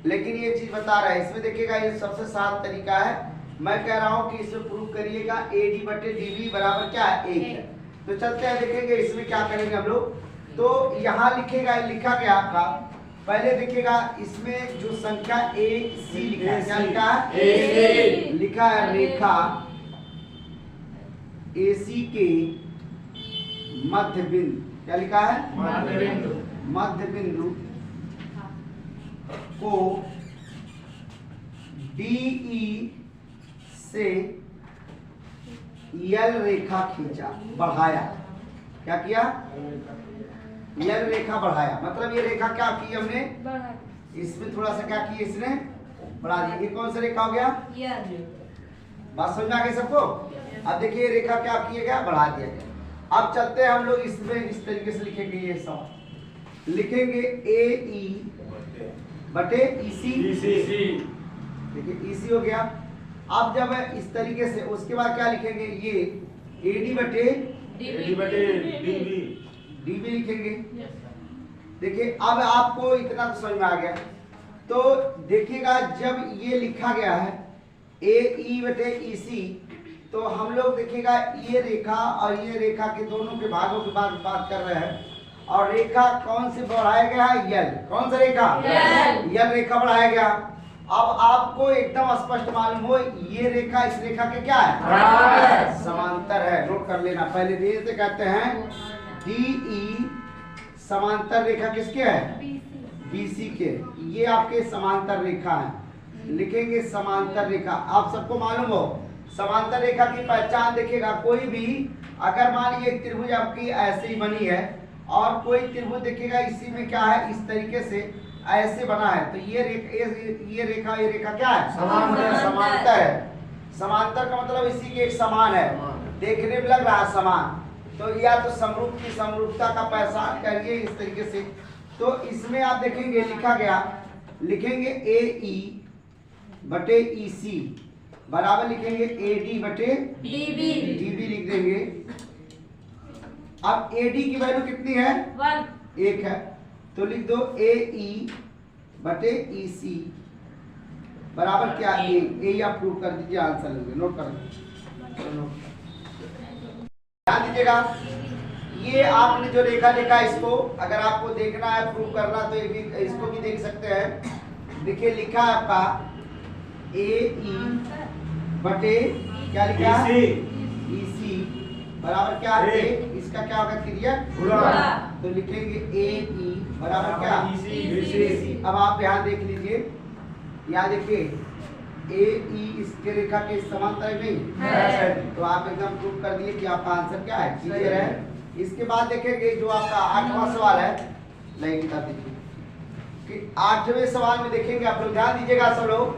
लेकिन ये चीज बता रहा है इसमें, देखिएगा ये सबसे साफ तरीका है। मैं कह रहा हूँ कि इसमें प्रूफ करिएगा AD बटे DB बराबर क्या है 1 है। तो चलते हैं देखेंगे इसमें क्या करेंगे हम लोग। तो यहाँ लिखेगा, लिखा गया आपका, पहले देखिएगा इसमें जो संख्या AC लिखा है, क्या लिखा है, लिखा है रेखा AC के मध्य बिंदु, क्या लिखा है, मध्य बिंदु को DE से L रेखा खींचा, बढ़ाया। क्या किया, L रेखा बढ़ाया। मतलब ये रेखा क्या की हमने, इसमें थोड़ा सा क्या किया, इसने बढ़ा दिया। ये कौन सा रेखा हो गया, बात समझ में आ गई सबको। अब देखिए रेखा क्या किया गया, बढ़ा दिया गया। अब चलते हैं हम लोग इसमें इस तरीके से लिखेंगे। ये सब लिखेंगे AE बटे EC, देखिए EC हो गया। अब जब इस तरीके से, उसके बाद क्या लिखेंगे, ये AD बटे DB लिखेंगे। देखिए अब आपको इतना तो समझ में आ गया। तो देखिएगा जब ये लिखा गया है AE बटे EC, तो हम लोग देखिएगा ये रेखा और ये रेखा के दोनों के भागों की बात कर रहे हैं। और रेखा कौन से बढ़ाया गया है, L। कौन सा रेखा, L रेखा बढ़ाया गया। अब आपको एकदम स्पष्ट मालूम हो ये रेखा इस रेखा के क्या है, समांतर है। नोट कर लेना पहले, ये से कहते हैं DE समांतर रेखा किसके है, BC के। ये आपके समांतर रेखा है, लिखेंगे समांतर रेखा। आप सबको मालूम हो समांतर रेखा की पहचान देखिएगा, कोई भी अगर मान लीजिए एक त्रिभुज आपकी ऐसे ही बनी है और कोई त्रिभुज देखिएगा इसी में क्या है, इस तरीके से ऐसे बना है, तो ये रेखा क्या है, समांतर है। समांतर का मतलब इसी के एक समान है, देखने में लग रहा है समान। तो या तो समरूप की समरूपता का पहचान करिए इस तरीके से। तो इसमें आप देखेंगे लिखा गया, लिखेंगे AE बटे EC बराबर लिखेंगे AD बटे DB लिख देंगे। अब AD की वैल्यू कितनी है? 1 1 है, तो लिख दो AE बटे EC बराबर क्या? A आप प्रूव कर दीजिए, आंसर लेंगे, नोट कर लीजिए। ध्यान दीजिएगा, ये आपने जो रेखा लिखा इसको अगर आपको देखना है प्रूव करना तो ये भी इसको भी देख सकते हैं। देखिए लिखा है आपका AE बटे क्या लिखा है? EC बराबर क्या? A। इसका क्या होगा? क्रिया गुणा। तो लिखेंगे AE बराबर क्या? EC। अब आप यहाँ देख लीजिए, यहाँ देखिए AE इसके रेखा के समांतर नहीं है, तो आप एकदम प्रूव कर दिए कि आपका आंसर क्या है? क्लियर है। इसके बाद देखेंगे जो आपका 8वां सवाल है, लाइन बता दीजिए कि 8वें सवाल में देखेंगे आप लोग, ध्यान दीजिएगा सब लोग।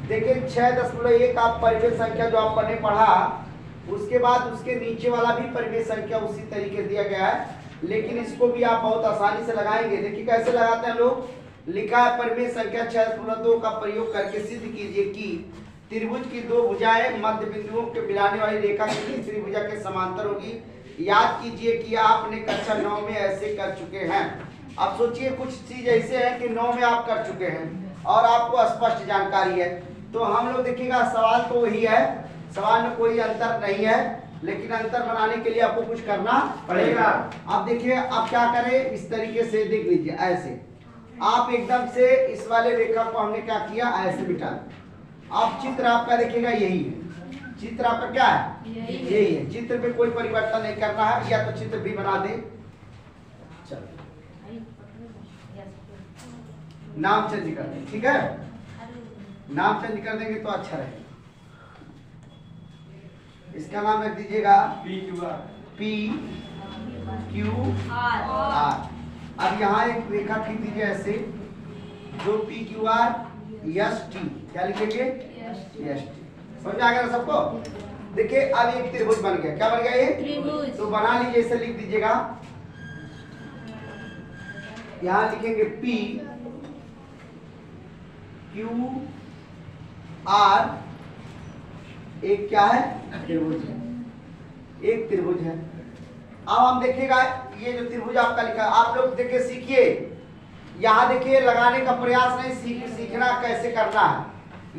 देखिए 6.1 आप परिमेय संख्या जो आप पढ़े पढ़ा, उसके बाद उसके नीचे वाला भी परिमेय संख्या उसी तरीके से दिया गया है, लेकिन इसको भी आप बहुत आसानी से लगाएंगे। देखिए कैसे लगाते हैं लोग। लिखा है परिमेय संख्या 6.2 का प्रयोग करके सिद्ध कीजिए कि त्रिभुज की दो भुजाएं मध्य बिंदुओं के मिलाने वाली रेखा की तीसरी भुजा के समांतर होगी। याद कीजिए कि आपने कक्षा 9 में ऐसे कर चुके हैं। अब सोचिए कुछ चीज ऐसे है कि 9 में आप कर चुके हैं और आपको स्पष्ट जानकारी है, तो हम लोग देखिएगा सवाल तो वही है, सवाल में कोई अंतर नहीं है, लेकिन अंतर बनाने के लिए आपको कुछ करना पड़ेगा। अब देखिए आप क्या करें, इस तरीके से देख लीजिए, ऐसे आप एकदम से इस वाले रेखा को हमने क्या किया, ऐसे मिटा। अब चित्र आपका देखिएगा यही है, चित्र आपका क्या है? यही है। चित्र में कोई परिवर्तन नहीं करना है, या तो चित्र भी बना दे। चलो नाम चेंज कर दें, ठीक है? नाम चेंज कर देंगे तो अच्छा रहेगा। इसका नाम रख दीजिएगा PQR। अब यहाँ एक रेखा खींच दीजिए ऐसे, जो PQR ST, क्या लिखेंगे? ST। समझ आ गया ना सबको? देखिए अब एक त्रिभुज बन गया। क्या बन गया ये? त्रिभुज। तो बना लीजिए, इसे लिख दीजिएगा, यहाँ लिखेंगे PQR, एक क्या है? त्रिभुज है, एक त्रिभुज है। अब हम देखिएगा ये जो त्रिभुज आपका लिखा है, आप लोग देखिए सीखिए, यहाँ देखिए लगाने का प्रयास नहीं, सीखना कैसे करना है।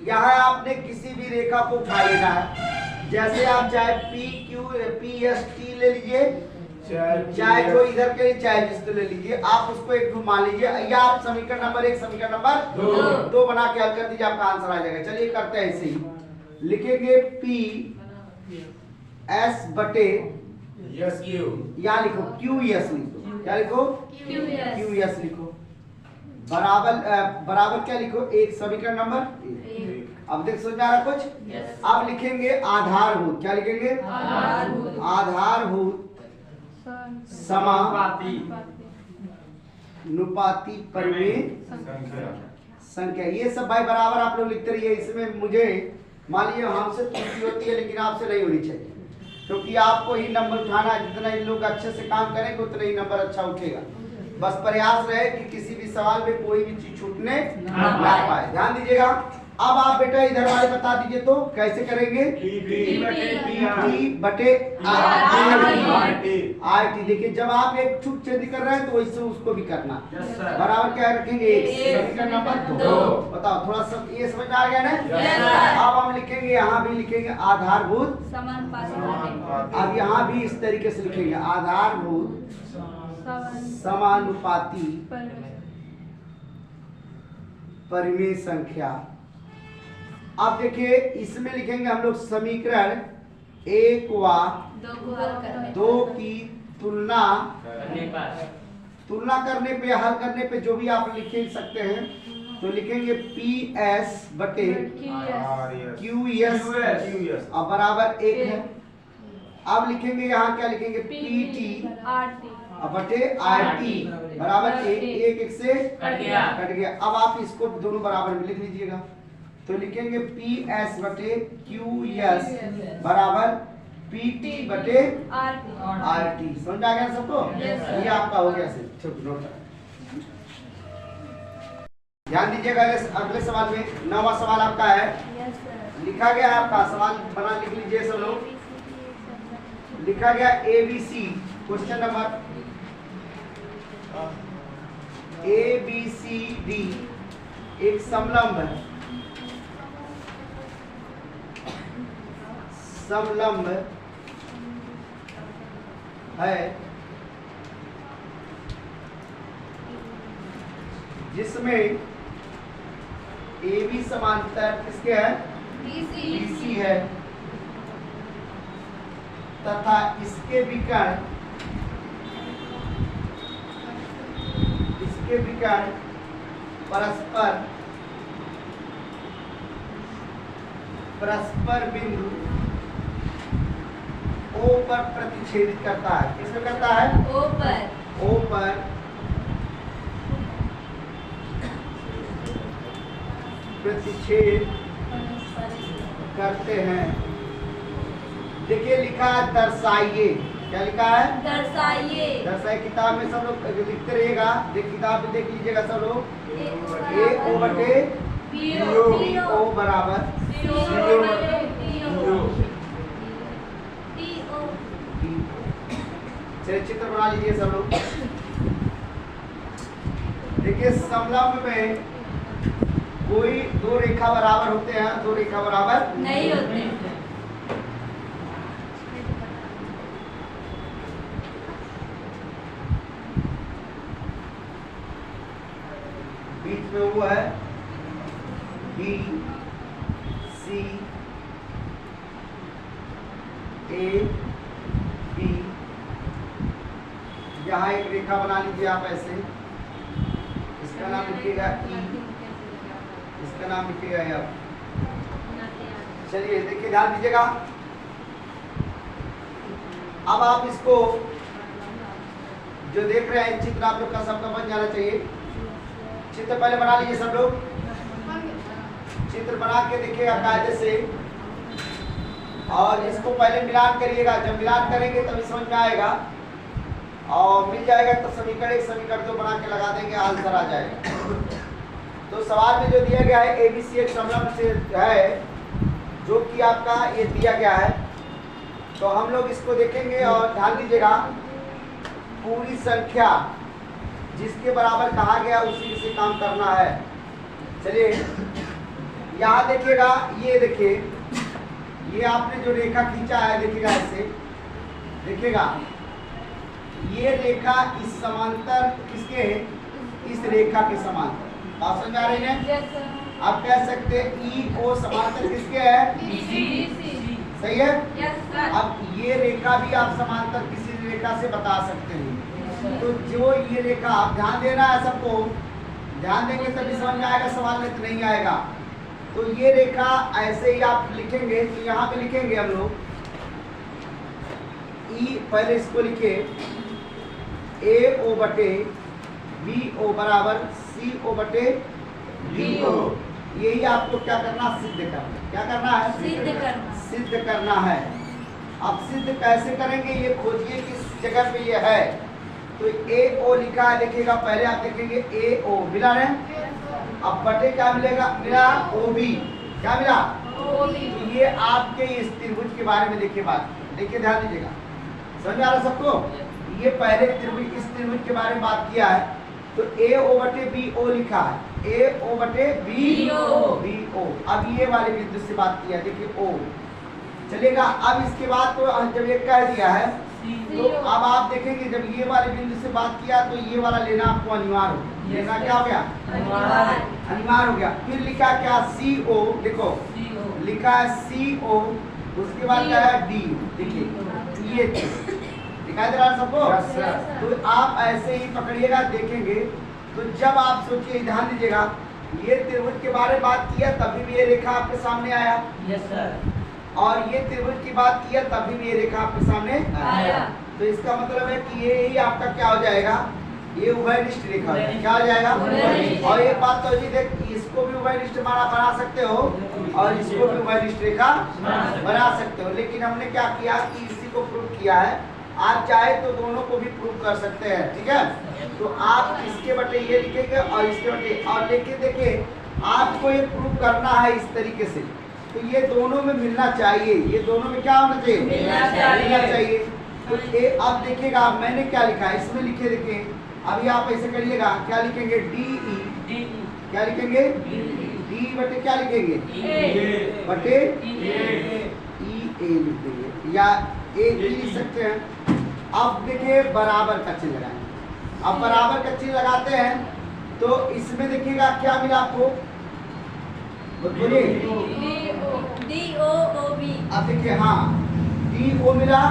यहाँ आपने किसी भी रेखा को उठा लेना है, जैसे आप चाहे PST ले लीजिए, चाहे जो इधर के लिए चाहे जिसको ले लीजिए, आप उसको एक मान लीजिए, या आप समीकरण नंबर 1 समीकरण नंबर 2 बना के हल कर दीजिए, आपका आंसर आ जाएगा। चलिए करते हैं ऐसे ही, लिखेंगे PS बटे यहाँ लिखो QS लिखो, क्या लिखो? QS लिखो बराबर क्या लिखो? एक समीकरण नंबर 1। अब देख समझ आ रहा कुछ? अब लिखेंगे आधारभूत, क्या लिखेंगे? आधारभूत समानुपाती परिमेय संख्या। ये सब भाई बराबर आप लोग लिखते रहिए। इसमें मुझे मान लीजिए हमसे त्रुटि होती है, लेकिन आपसे नहीं होनी चाहिए, क्योंकि आपको ही नंबर उठाना है। जितना ही लोग अच्छे से काम करेंगे उतना ही नंबर अच्छा उठेगा। बस प्रयास रहे कि किसी भी सवाल में कोई भी चीज छूटने ना पाए। ध्यान दीजिएगा। अब आप बेटा इधर वाले बता दीजिए तो कैसे करेंगे? P बटे RT। देखिए जब आप एक छूट चेंज कर रहे हैं तो वैसे उसको भी करना बराबर क्या रखेंगे? समीकरण नंबर 2। बताओ थोड़ा सा ये समझ में आ गया ना? अब हम लिखेंगे, यहाँ भी लिखेंगे आधारभूत समानुपाती। अब यहाँ भी इस तरीके से लिखेंगे आधारभूत समानुपाती परिमेय संख्या। अब देखिए इसमें लिखेंगे हम लोग समीकरण 1 व 2 की तुलना करने पे, हल करने पे जो भी आप लिख सकते हैं, तो लिखेंगे PS बटे QS अब बराबर 1 है। अब लिखेंगे यहाँ क्या लिखेंगे? PT बटे RT बराबर 1 से कट गया। अब आप इसको दोनों बराबर में लिख लीजिएगा, तो लिखेंगे PS बटे QS बराबर PT बटे RT। समझ आ गया सबको? ये आपका हो गया सर। नोट ध्यान दीजिएगा। अगले सवाल में 9वां सवाल आपका है, लिखा गया है आपका सवाल बना लिख लीजिए सब लोग। लिखा गया ABC क्वेश्चन नंबर ABCD एक समलंब है, समलंब है जिसमें AB समांतर किसके है? BC है तथा इसके विकर्ण परस्पर बिंदु O पर प्रतिच्छेदित करता है। किसमें करता है? O पर प्रतिच्छेद करते हैं। देखिए लिखा है दर्शाइए। क्या लिखा है? दर्शाइए। किताब में सब लोग लिखते रहिएगा, किताब में देख लीजिएगा सब लोग। A O बटे BO बराबर चलिए चित्र बना लीजिए सब लोग। देखिए समलंब में कोई दो रेखा बराबर होते हैं, दो रेखा बराबर नहीं होते। बीच में वो है B C A B। यहाँ एक रेखा बना लीजिए आप ऐसे, इसका नाम लिखिएगा E, इसका नाम लिखिएगा F। चलिए देखिए ध्यान दीजिएगा। अब आप इसको जो देख रहे हैं चित्र आप लोग का सबका बन जाना चाहिए। चित्र पहले बना लीजिए सब लोग। चित्र बना के देखिएगा कायदे से और इसको पहले मिलान करिएगा। जब मिलान करेंगे तभी समझ में आएगा और मिल जाएगा तो समीकरण एक समीकरण दो बना के लगा देंगे, आंसर आ जाएगा। तो सवाल में जो दिया गया है ABC एक समलंब से है जो कि आपका ये दिया गया है। तो हम लोग इसको देखेंगे और ध्यान दीजिएगा पूरी संख्या जिसके बराबर कहा गया उसी से काम करना है। चलिए यहाँ देखिएगा, ये देखिए ये आपने जो रेखा खींचा है देखिएगा ऐसे देखिएगा, ये रेखा इस समांतर किसके है? इस रेखा के समांतर। बात समझ आ रही है? आप कह सकते हैं EO समांतर किसके है? सही है। अब ये रेखा भी आप समांतर किसी रेखा से बता सकते हैं। तो जो ये रेखा आप ध्यान देना है, सबको ध्यान देंगे तभी समझ में आएगा, सवाल में तो नहीं आएगा। तो ये रेखा ऐसे ही आप लिखेंगे, तो यहाँ पे लिखेंगे हम लोग E, पहले इसको लिखे AO बटे BO बराबर CO बटे BO। यही आपको क्या करना? सिद्ध करना। क्या करना है? सिद्ध करना है। अब सिद्ध कैसे करेंगे ये खोजिए किस जगह पे ये है। तो AO लिखा है देखिएगा, पहले आप देखेंगे AO मिला है। अब बटे क्या मिलेगा? मिला OB। क्या मिला? तो ये आपके इस त्रिभुज के बारे में देखिए बात, देखिए ध्यान दीजिएगा, समझ आ रहा सबको? ये पहले त्रिभुज, इस त्रिभुज के बारे में बात किया है। तो AO बटे BO लिखा है, AO बटे BO। अब ये वाले बिंदु से बात किया, देखिए O चलेगा। अब इसके बाद तो जब ये कह दिया है तो अब आप देखेंगे जब ये वाले बिंदु से बात किया तो ये वाला लेना आपको अनिवार्य हो। लेना क्या हो गया? अनिवार्य हो गया। फिर लिखा क्या? CO लिखो, लिखा है CO, उसके बाद क्या है? D। देखिए ये दिखाई दे रहा है सबको? तो आप ऐसे ही पकड़िएगा देखेंगे। तो जब आप सोचिए, ध्यान दीजिएगा, ये त्रिभुज के बारे में बात किया तभी भी ये रेखा आपके सामने आया। Yes sir. और ये त्रिभुज की बात किया तभी भी ये रेखा आपके सामने आया। तो इसका मतलब है कि ये ही आपका क्या हो जाएगा? ये उभयनिष्ठ रेखा है। क्या हो जाएगा? और एक बात तो जी देख, इसको भी उभयनिष्ठ बना सकते हो और इसको भी उभयनिष्ठ रेखा बना सकते हो। लेकिन हमने क्या किया कि इसी को प्रूव किया है। आप चाहे तो दोनों को भी प्रूव कर सकते हैं, ठीक है? तो आप इसके बटे ये लिखेंगे और इसके बटे, और लेके देखिए आपको ये प्रूव करना है इस तरीके से। तो ये दोनों में मिलना चाहिए, ये दोनों में क्या होना चाहिए? मिलना चाहिए। तो ए अब देखिएगा मैंने क्या लिखा है इसमें लिखे देखिए अभी आप ऐसे करिएगा क्या लिखेंगे डी ई क्या लिखेंगे डी बटे क्या लिखेंगे बटे ई ए लिख देंगे या ए लिख सकते हैं। अब देखिए बराबर का चिन्ह लगाएंगे। अब बराबर का चिन्ह लगाते हैं तो इसमें देखिएगा क्या मिला आपको बोलिए डी ओ ओ बी। अब देखिए हाँ डी ओ मिला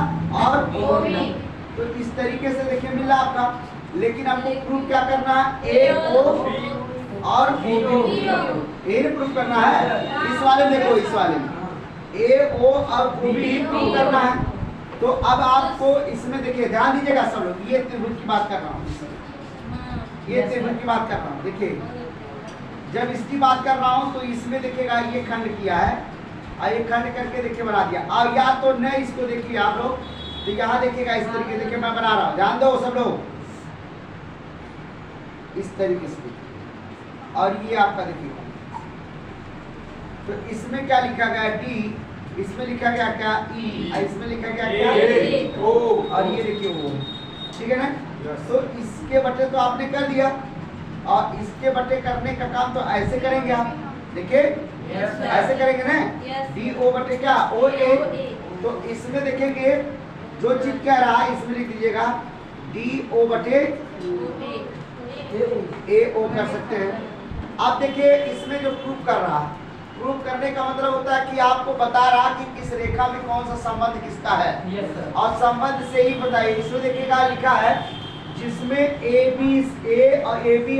और ओ मिला। बी। तो इस तरीके से देखिए मिला आपका लेकिन आपको प्रूफ क्या करना है ए ओ और बी ओ ए प्रूफ करना है। इस वाले में देखो इस वाले में ए ओ और ओ बी प्रूफ करना है। तो अब आपको इसमें देखिए ध्यान दीजिएगा सब लोग ये त्रिभुज की बात कर रहा हूँ ये त्रिभुज की बात कर रहा हूँ। देखिए जब इसकी बात कर रहा हूँ तो इसमें देखिएगा ये खंड किया है और ये खंड करके देखिए बना दिया। अब या तो न इसको देखिए आप लोग तो यहाँ देखिएगा इस तरीके देखिए मैं बना रहा हूँ ध्यान दो सब लोग इस तरीके से और ये आपका देखिएगा तो इसमें क्या लिखा गया डी इसमें लिखा गया क्या ई इसमें लिखा गया क्या ओ और ये देखिए वो ठीक है ना। तो इसके बटे तो आपने कर दिया और इसके बटे करने का काम तो ऐसे करेंगे आप देखिए ऐसे करेंगे ना डी ओ बटे क्या ओ ए। तो इसमें देखेंगे जो चीज कह रहा है इसमें लिख दीजिएगा डी ओ बटे ए ओ कर सकते हैं। आप देखिए इसमें जो प्रूफ कर रहा है प्रूफ करने का मतलब होता है कि आपको बता रहा कि किस रेखा में कौन सा संबंध किसका है और संबंध से ही बताइए। इसमें देखिएगा लिखा है जिसमें ए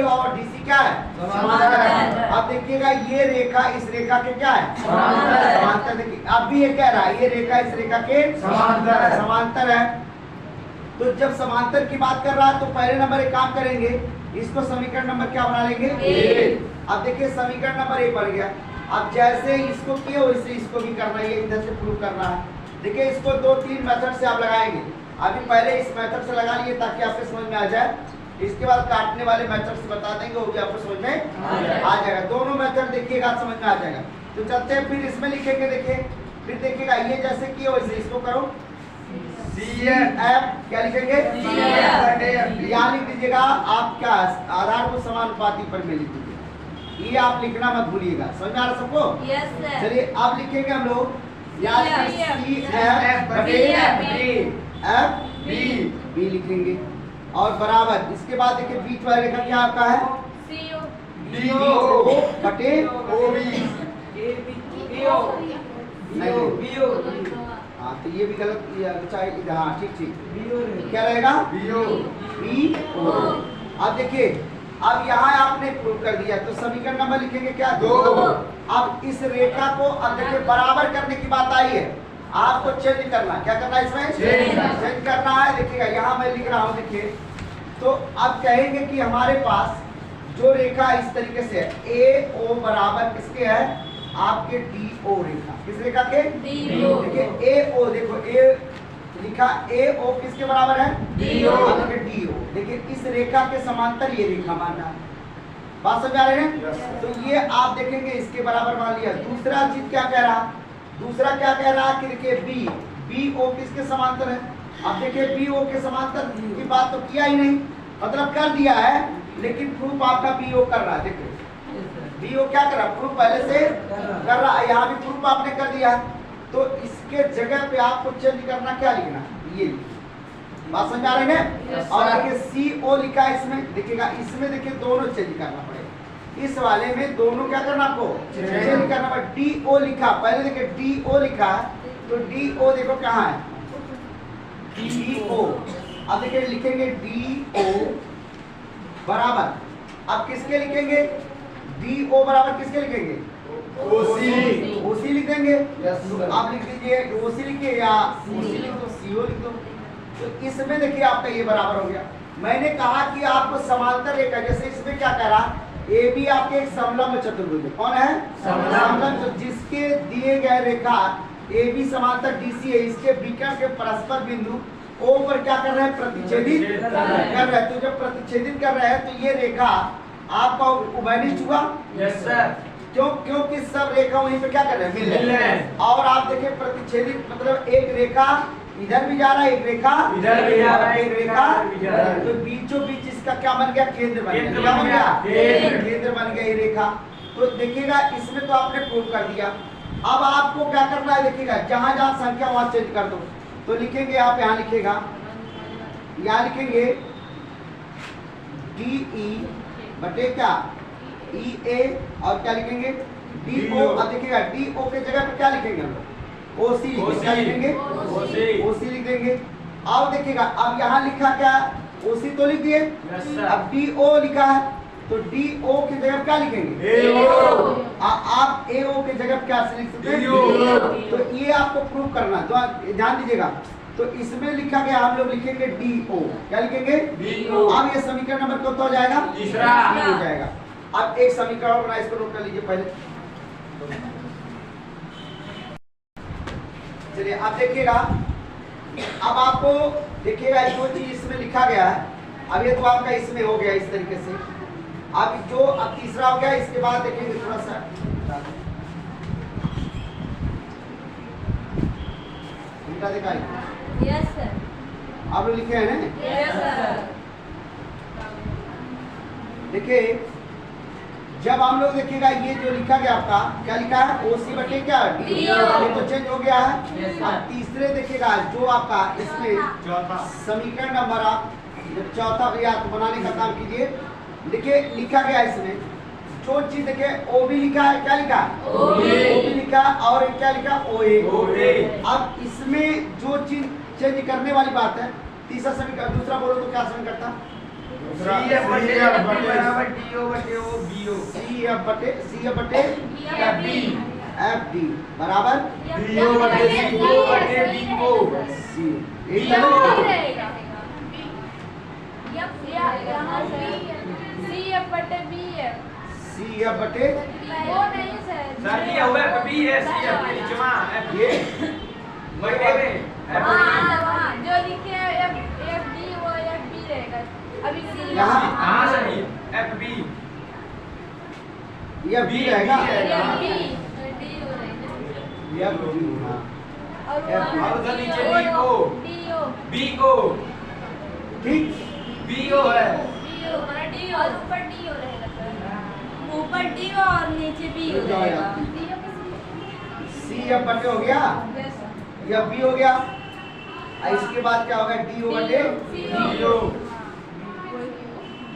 और डीसी क्या है समांतर है। अब देखिएगा ये रेखा इस रेखा के क्या है समांतर। देखिए अब भी ये कह रहा है ये रेखा इस रेखा के समांतर है। तो जब समांतर की बात कर रहा है तो पहले नंबर एक काम करेंगे इसको समीकरण नंबर क्या बना लेंगे ए। अब देखिए समीकरण नंबर ए बन गया। अब जैसे इसको किए वैसे इसको भी करना है इधर से प्रूव करना है। देखिए इसको 2-3 मेथड से आप लगाएंगे। अभी पहले इस मेथड से लगा लिए ताकि आपको समझ में आ जाए। इसके बाद काटने वाले मेथड से बता देंगे वो भी आपको समझ में आ जाएगा। दोनों मेथड देखिएगा समझ में आ जाएगा। तो चलते हैं फिर इसमें लिखेंगे देखिए फिर देखिएगा ये जैसे किए वैसे इसको करो सी एफ क्या लिखेंगे यहाँ लिख दीजिएगा आप क्या आधार को समानुपाती पर में लिख दीजिएगा। ये आप लिखना मत भूलिएगा। समझ में आ रहा सबको यस सर। चलिए अब लिखेंगे हम लोग यहाँ सी एफ बटे एफ बी लिखेंगे और बराबर इसके बाद देखिए बीच वाले रेखा क्या आपका है डी ओ बटे ओ बी। हाँ तो ये भी गलत चाहिए। हाँ ठीक क्या रहेगा बी ओ। अब देखिए अब यहाँ आपने प्रूव कर दिया तो समीकरण नंबर लिखेंगे क्या 2। अब इस रेखा को अब देखिए बराबर करने की बात आई है आपको चेंज करना क्या करना है इसमें चेंज करना है। देखिएगा यहाँ मैं लिख रहा हूँ देखिए तो अब कहेंगे कि हमारे पास जो रेखा इस तरीके से है ए ओ बराबर किसके है आपके डी ओ रेखा किस रेखा के देखिए ए ओ देखो ए लिखा ए ओ किसके बराबर है डी ओ। देखिए इस रेखा के समांतर ये रेखा मानना है। बात समझ आ रहे हैं। तो ये आप देखेंगे इसके बराबर मान लिया। दूसरा चीज क्या कह रहा दूसरा क्या कह रहा कि देखिए बी ओ किसके समांतर है। अब देखिए बी ओ के समांतर की बात तो किया ही नहीं मतलब कर दिया है लेकिन प्रूफ आपका बी ओ कर रहा है। देखिए बी ओ क्या कर रहा प्रूफ पहले से कर रहा है यहाँ भी प्रूफ आपने कर दिया। तो इसके जगह पे आपको चेंज करना क्या लिखना ये बात समझ आ रही है। और देखिए सी ओ लिखा है इसमें देखिएगा इसमें देखिए दोनों चेंज करना पड़ेगा। इस वाले में दोनों क्या करना आपको चेंज करना पड़ेगा। डी ओ लिखा पहले देखिए डी ओ लिखा तो डी ओ देखो कहाँ है डी ओ। अब देखिए लिखेंगे डी ओ बराबर अब किसके लिखेंगे डी ओ बराबर किसके लिखेंगे ओसी लिख देंगे। आप लिख दीजिए ओसी लिखिए या ओसी लिख दो सीओ लिख दो। तो इसमें देखिए आपका ये बराबर हो गया। मैंने कहा कि आपको समांतर रेखा जैसे इसमें क्या कह रहा ए बी आपके एक समलंब चतुर्भुज कौन है समलंब जिसके दिए गए रेखा ए बी समांतर डीसी है इसके विकर्ण के परस्पर बिंदु ओ पर क्या कर रहे हैं प्रतिच्छेदित कर रहे हैं। तो जब प्रतिच्छेदित कर रहे हैं तो ये रेखा आपका उभयनिष्ठ हुआ यस सर। क्योंकि सब रेखा वहीं पे क्या कर रहे हैं मिल रहे हैं। और आप देखिए प्रतिच्छेदित मतलब एक रेखा इधर भी जा रहा है एक रेखा, इधर भी जा रहा है एक रेखा, इधर। तो बीचों बीच इसका क्या बन गया? केंद्र बन गया। केंद्र क्या बन बन गया? गया? केंद्र बन गया ये रेखा। तो देखिएगा इसमें तो आपने प्रूव कर दिया। अब आपको क्या करना है? देखिएगा जहां जहां संख्या वहां चेंज कर दो। तो लिखेंगे आप, यहाँ लिखेगा, यहाँ लिखेंगे DE बटे क्या? EA, और क्या लिखेंगे? DO। अब देखिएगा DO के जगह पे क्या लिखेंगे हम लोग? OC लिखेंगे। क्या लिखेंगे? OC लिख देंगे। अब देखिएगा, अब यहाँ लिखा क्या? OC तो लिख दिए। Yes sir. अब DO लिखा है, तो DO की जगह क्या लिखेंगे? आप AO की जगह क्या लिख सकते हैं? DO। तो ये आपको प्रूव करना है, तो ध्यान दीजिएगा। तो इसमें लिखा गया, हम लोग लिखेंगे DO। क्या लिखेंगे? DO। अब ये समीकरण नंबर कौन सा हो जाएगा? तीसरा। हो जाएगा। अब एक समीकरण और बना, इसको नोट कर लीजिए पहले। चलिए अब देखिएगा, अब आपको देखिएगा जो चीज इसमें लिखा गया है, अब ये तो आपका इसमें हो गया इस तरीके से। अब जो अब तीसरा हो गया, इसके बाद देखेंगे थोड़ा सा उल्टा दिखाई। Yes sir. आप लोग लिखे हैं ना? Yes sir. देखिए जब हम लोग देखिएगा, ये जो लिखा गया आपका क्या लिखा है? OC बटे क्या? DO। ये तो चेंज हो गया है। Yes, अब तीसरे देखिएगा जो आपका इसमें चौथा समीकरण नंबर, आप जब चौथा या तो बनाने का काम कीजिए। देखिए लिखा गया इसमें जो चीज, देखिए OB लिखा है। क्या लिखा? OB लिखा, और क्या लिखा? OA। अब इसमें जो चीज चेंज करने वाली बात है, तीसरा समीकरण, दूसरा बोलो तो क्या समीकरण था? CF बटे FB बराबर DO बटे OBO। CF बटे FD बराबर DO बटे CO बटे BO। C। एक BO। तरह रहेगा। यप यहाँ से CF बटे BF। CF बटे वो नहीं सर। सर ये हुआ FB है CF के नीचे में ये बटे में वहाँ जो लिखे हैं FD वो FB रहेगा। अभी यहाँ कहाँ से FB ये B रहेगा। FB D हो रहेगा। ये B, हाँ। और उधर नीचे DO। DO BO ठीक। BO है। DO D और ऊपर D हो रहेगा सर। ऊपर D और नीचे B हो रहेगा। CF बटे हो गया, यह B हो गया। और इसके बाद क्या होगा? DO बटे DO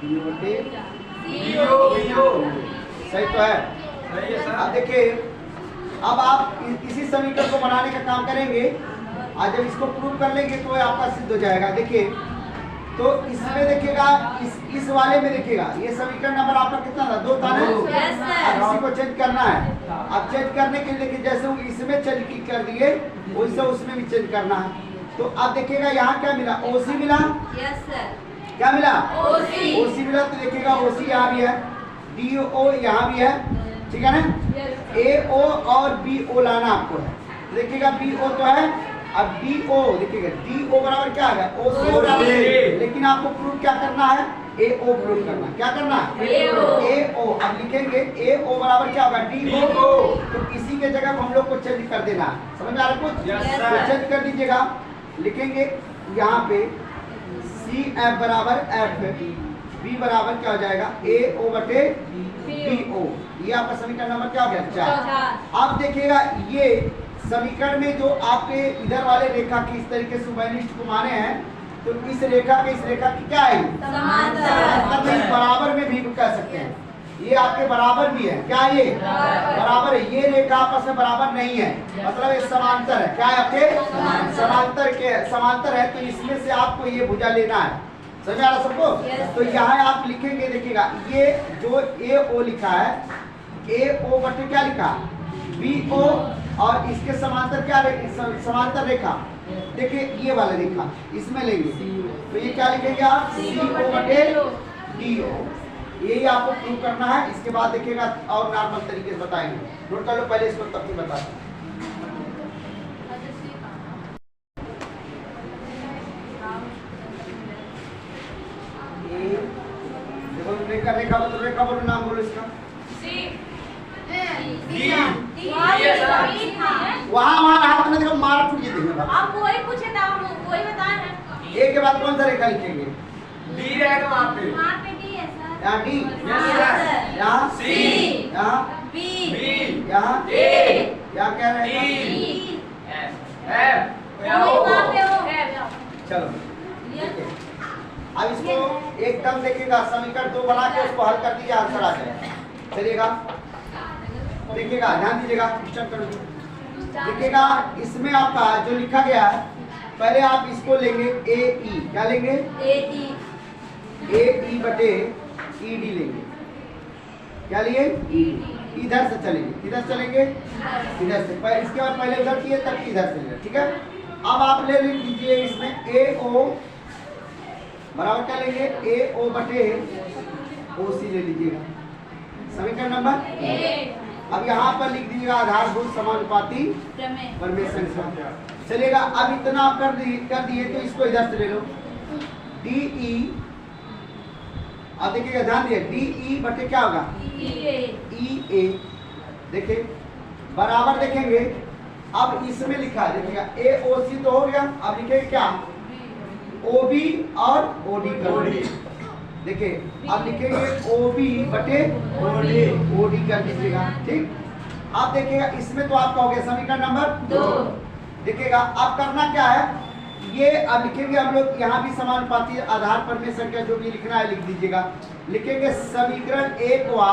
DO बटे BO सही तो है। सही है अब सर। देखिए, अब आप इसी समीकरण को बनाने का काम करेंगे, और जब इसको प्रूव कर लेंगे तो आपका सिद्ध हो जाएगा। देखिए तो इसमें देखिएगा, इस वाले में देखिएगा, ये समीकरण नंबर आपका कितना था? 2 था ना? Yes, sir. अब इसी को चेंज करना है। अब चेंज करने के लिए जैसे वो इसमें चेंज कर दिए, वैसे उसमें भी चेंज करना है। तो अब देखिएगा यहाँ क्या मिला? OC मिला। Yes sir. क्या मिला? OC मिला। तो देखिएगा OC यहाँ भी है, DO यहाँ भी है, ठीक है ना? AO और BO लाना आपको है। तो देखिएगा BO तो है, अब DO देखिएगा, DO बराबर क्या आ गया? OC बराबर। लेकिन आपको प्रूफ क्या करना है? AO प्रूफ करना। क्या करना है? AO। अब लिखेंगे AO बराबर क्या होगा? DO। तो इसी के जगह हम लोग को चेंज कर देना है। समझ में आ रहा है कुछ? Yes, sir. तो चेंज कर दीजिएगा। लिखेंगे यहाँ पे CF बराबर F, B बराबर क्या हो जाएगा? AO बटे BO। ये आपका समीकरण नंबर क्या हो गया? 4। अब देखिएगा ये समीकरण में जो आपके इधर वाले रेखा की इस तरीके से उभयनिष्ठ को माने हैं, तो इस रेखा के इस रेखा की क्या है? समांतर। नहीं, बराबर में भी कह सकते हैं। ये आपके बराबर भी है। क्या है ये? बराबर है। ये रेखा आपस में बराबर नहीं है, मतलब ये समांतर है। क्या है आपके? समांतर है। तो इसमें से आपको ये भुजा लेना है। समझ आ रहा सबको? Yes. तो यहाँ आप लिखेंगे, देखिएगा ये जो AO लिखा है, AO बटे क्या लिखा? BO, और इसके समांतर क्या? समांतर रेखा। देखिए ये वाला रेखा इसमें लेंगे, तो ये क्या लिखेंगे आप? CO बटे DO। यही आपको प्रूव करना है। इसके बाद देखिएगा और नॉर्मल तरीके से बताएंगे। नोट कर लो पहले इसको, तब फिर बता। रेखा बोलो, नाम बोलो इसका। वहाँ हाथ में देखो, मारा टूट देखो। आप वही पूछे था हम बाद कौन सा रेखा लिखेंगे? डी रहेगा वहाँ पे। वहाँ पे डी है सर। यहाँ डी, सर। यहाँ सी, यहाँ बी, बी, यहाँ ए, यहाँ क्या रहेगा? ई, एफ, वहाँ पे हो। चलो ठीक है। अब इसको एकदम देखिएगा, समीकरण 2 बना के उसको हल कर दीजिए, आंसर आ जाएगा। चलिएगा देखिएगा, ध्यान दीजिएगा, क्वेश्चन करो। देखिएगा इसमें आपका जो लिखा गया है, पहले आप इसको लेंगे ए ई, क्या लेंगे? ए ई, ए ई बटे ई डी लेंगे। क्या लिए? इधर से चलेंगे, किधर चलेंगे? इधर से। इसके बाद पहले उधर किए तब इधर से लेंगे, ठीक है। अब आप ले लीजिए इसमें ए ओ बराबर क्या लेंगे? ए ओ बटे ओ सी ले लीजिएगा, समीकरण नंबर 8 अब यहाँ पर लिख दीजिएगा आधारभूत समानुपाती प्रमेय। प्रमेय संख्या। चलेगा, अब इतना आप कर दिए तो इसको इधर से ले लो, डी ई। अब देखिएगा, ध्यान दिए, डी ई बटे क्या होगा? ई ए। देखिए बराबर देखेंगे, अब इसमें लिखा है देखिएगा ए ओ सी तो हो गया, अब लिखेंगे क्या? ओ बी और ओ डी कर देखिए, अब लिखेंगे ओ बी बटे ओ डी कर दीजिएगा, ठीक। अब देखिएगा इसमें तो आपका हो गया समीकरण नंबर 2। देखिएगा अब करना क्या है, ये अब लिखेंगे हम लोग यहाँ भी समानुपाती आधार पर में संख्या जो भी लिखना है लिख दीजिएगा। लिखेंगे समीकरण 1 व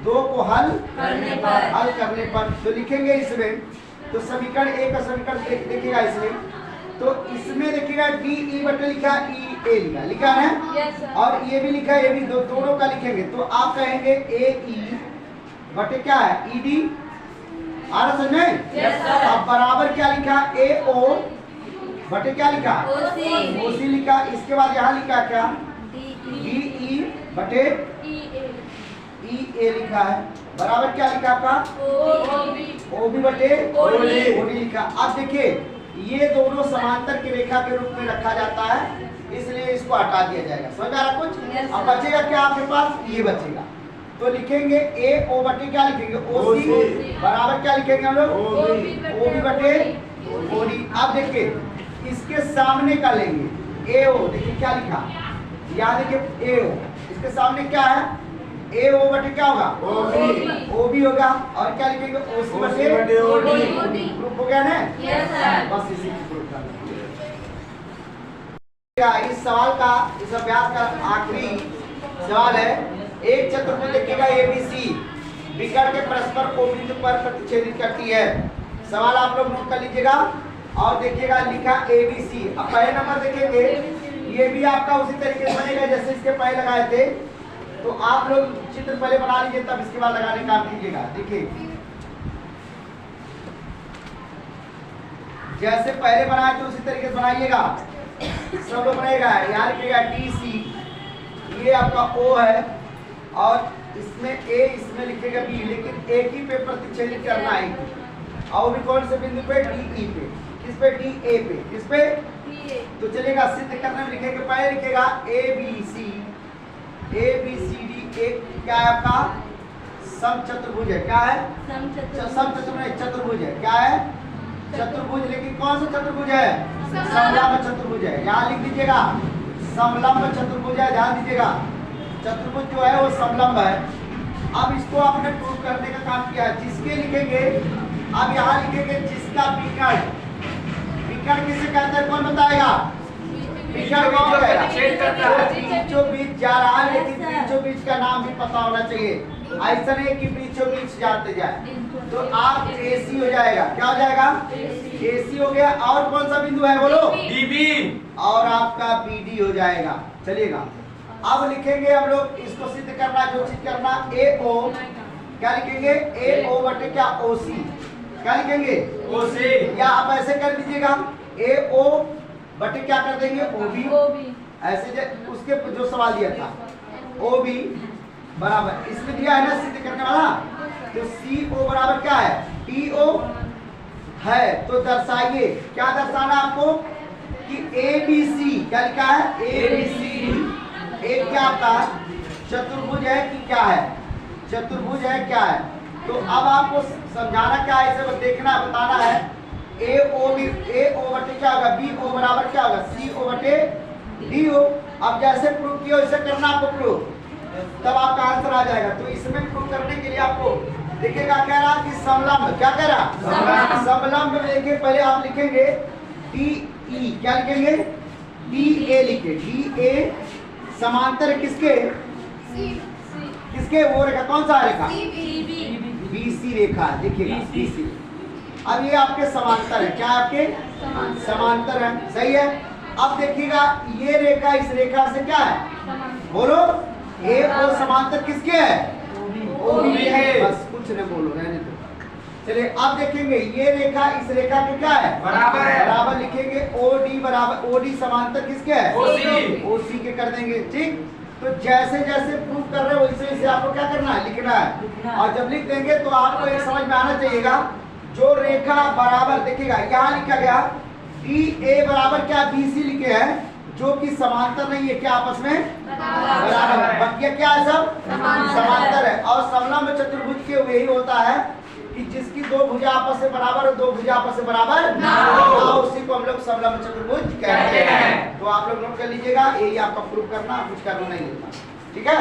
2 को हल करने पर तो लिखेंगे इसमें, तो समीकरण 1 का समीकरण देखिएगा इसमें, तो इसमें देखिएगा डी ई बटे लिखा ई ए लिखा है और ये भी लिखा है, ये भी दोनों का लिखेंगे, तो आप कहेंगे ए ई बटे क्या है? E D. आ रहा समझ में? अब बराबर क्या लिखा? ए ओ बटे क्या लिखा? ओ सी लिखा। इसके बाद यहाँ लिखा क्या? डी ई बटे ई ए लिखा है, बराबर क्या लिखा आपका? ओ बी बटे ओ डी लिखा। अब देखिए ये दोनों समांतर की रेखा के रूप में रखा जाता है, इसलिए इसको हटा दिया जाएगा। समझ आ रहा कुछ? अब बचेगा क्या आपके पास? ये बचेगा, तो लिखेंगे ए ओ बटे क्या लिखेंगे? ओ सी बराबर क्या लिखेंगे हम लोग? ओ बी बटे ओ डी। अब देखिए इसके सामने का लेंगे ए ओ, देखिए क्या लिखा यहाँ, देखिए ए ओ, इसके सामने क्या है? ए ओ बटे क्या होगा? ओ बी होगा, और क्या लिखेंगे? ओ सी बटे ओ डी। प्रूफ हो गया ना? बस इसी की प्रूफ करना। इस सवाल का, इस अभ्यास का आखिरी सवाल है, एक चतुर्भुज देखिएगा एबीसी विकर्ण के परस्पर को बिंदु पर प्रतिच्छेदित करती है। सवाल आप लोग नोट कर लीजिएगा और देखिएगा लिखा एबीसी। अब पहले नंबर देखेंगे, ये भी आपका उसी तरीके से बनेगा जैसे इसके पहले लगाए थे, तो आप लोग चित्र पहले बना लीजिए तब इसके बाद लगाने का काम कीजिएगा। देखिए जैसे पहले बनाए थे उसी तरीके से बनाइएगा, सब लोग बनाएगा। यहाँ लिखिएगा डी सी, ये आपका ओ है और इसमें ए, इसमें लिखेगा बी, लेकिन एक ही पे प्रतिच्छेदित करना है, और भी कौन से बिंदु पे? डी ई पे। किस पे? डी ए पे। किस पे? तो चलेगा सिद्ध करने में लिखेंगे, पहले लिखेगा ए बी सी डी, एक क्या है आपका? समचतुर्भुज है। क्या है? समचतुर्भुज, चतुर्भुज है। क्या है? चतुर्भुज, लेकिन कौन सा चतुर्भुज है? समलंब चतुर्भुज है। यहाँ लिख दीजिएगा समलंब चतुर्भुज है, ध्यान दीजिएगा। चतुर्भुज जो है वो समलंब है। अब इसको आपने प्रूव करने का काम किया है, जिसके लिखेंगे, अब यहाँ लिखेंगे जिसका विकर्ण, विकर्ण किसे कहते हैं? कौन बताएगा? विकर्ण कौन बताएगा? बीचों बीच जा रहा है, लेकिन बीचों बीच का नाम भी पता होना चाहिए, ऐसा नहीं कि बीचों बीच जाते जाए। तो आप एसी हो जाएगा। क्या हो जाएगा? एसी हो गया। और कौन सा बिंदु है बोलो? डीबी। और आपका बीडी हो जाएगा। चलिएगा अब लिखेंगे हम लोग, इसको सिद्ध करना, जो चीज करना, ए ओ, क्या लिखेंगे? ए ओ बटे क्या? ओ सी। क्या लिखेंगे? ओ सी। या आप ऐसे कर दीजिएगा, ए ओ बटे क्या कर देंगे? O B. ऐसे उसके जो सवाल दिया था, ओ बी बराबर, इसमें दिया है ना सिद्ध करने वाला, तो सी ओ बराबर क्या है? टी ओ है। तो दर्शाइए, क्या दर्शाना आपको? कि ए बी सी, क्या लिखा है? ए बी सी एक क्या आपका चतुर्भुज है कि क्या है? चतुर्भुज है। क्या है? तो अब आपको समझाना क्या है, इसे देखना, बताना है ए ओ बटे क्या होगा बी ओ बराबर क्या होगा सी ओ बटे डी हो। अब जैसे प्रूव किया वैसे करना आपको प्रूव, तब आपका आंसर आ जाएगा। तो इसमें प्रूव करने के लिए आपको देखिएगा कह रहा कि समलंब, क्या कह रहा समलंब में देखिए पहले आप लिखेंगे डी ई, क्या लिखेंगे डी ए लिखे, डी ए समांतर किसके किसके वो रेखा कौन सा रेखा बीसी रेखा, देखिएगा बीसी। अब ये आपके समांतर है, क्या आपके समांतर है, सही है। अब देखिएगा ये रेखा इस रेखा से क्या है बोलो ए ओ समांतर किसके है ओबी है, बस कुछ नहीं बोलो रहने दो। चलिए अब देखेंगे ये रेखा इस रेखा के क्या है बराबर है, बराबर लिखेंगे ओडी बराबर ओडी समांतर किसके है ओसी ओसी के कर देंगे, ठीक। तो जैसे जैसे प्रूव कर रहे हो वैसे वैसे आपको क्या करना है लिखना है। और जब लिख देंगे तो आपको एक समझ में आना चाहिएगा जो रेखा बराबर देखिएगा यहाँ लिखा गया डी ए बराबर क्या बीसी लिखे हैं जो कि समांतर नहीं है, क्या आपस में बराबर, बाकी क्या है सब समांतर है। और समलंब चतुर्भुज के यही होता है कि जिसकी दो भुजा आपस में बराबर और दो भुजा आपस में बराबर ना हो, उसी को हम लोग समलंब चतुर्भुज कहते हैं। तो आप लोग नोट कर लीजिएगा, यही आपका प्रूफ करना, कुछ करना नहीं होता, ठीक है।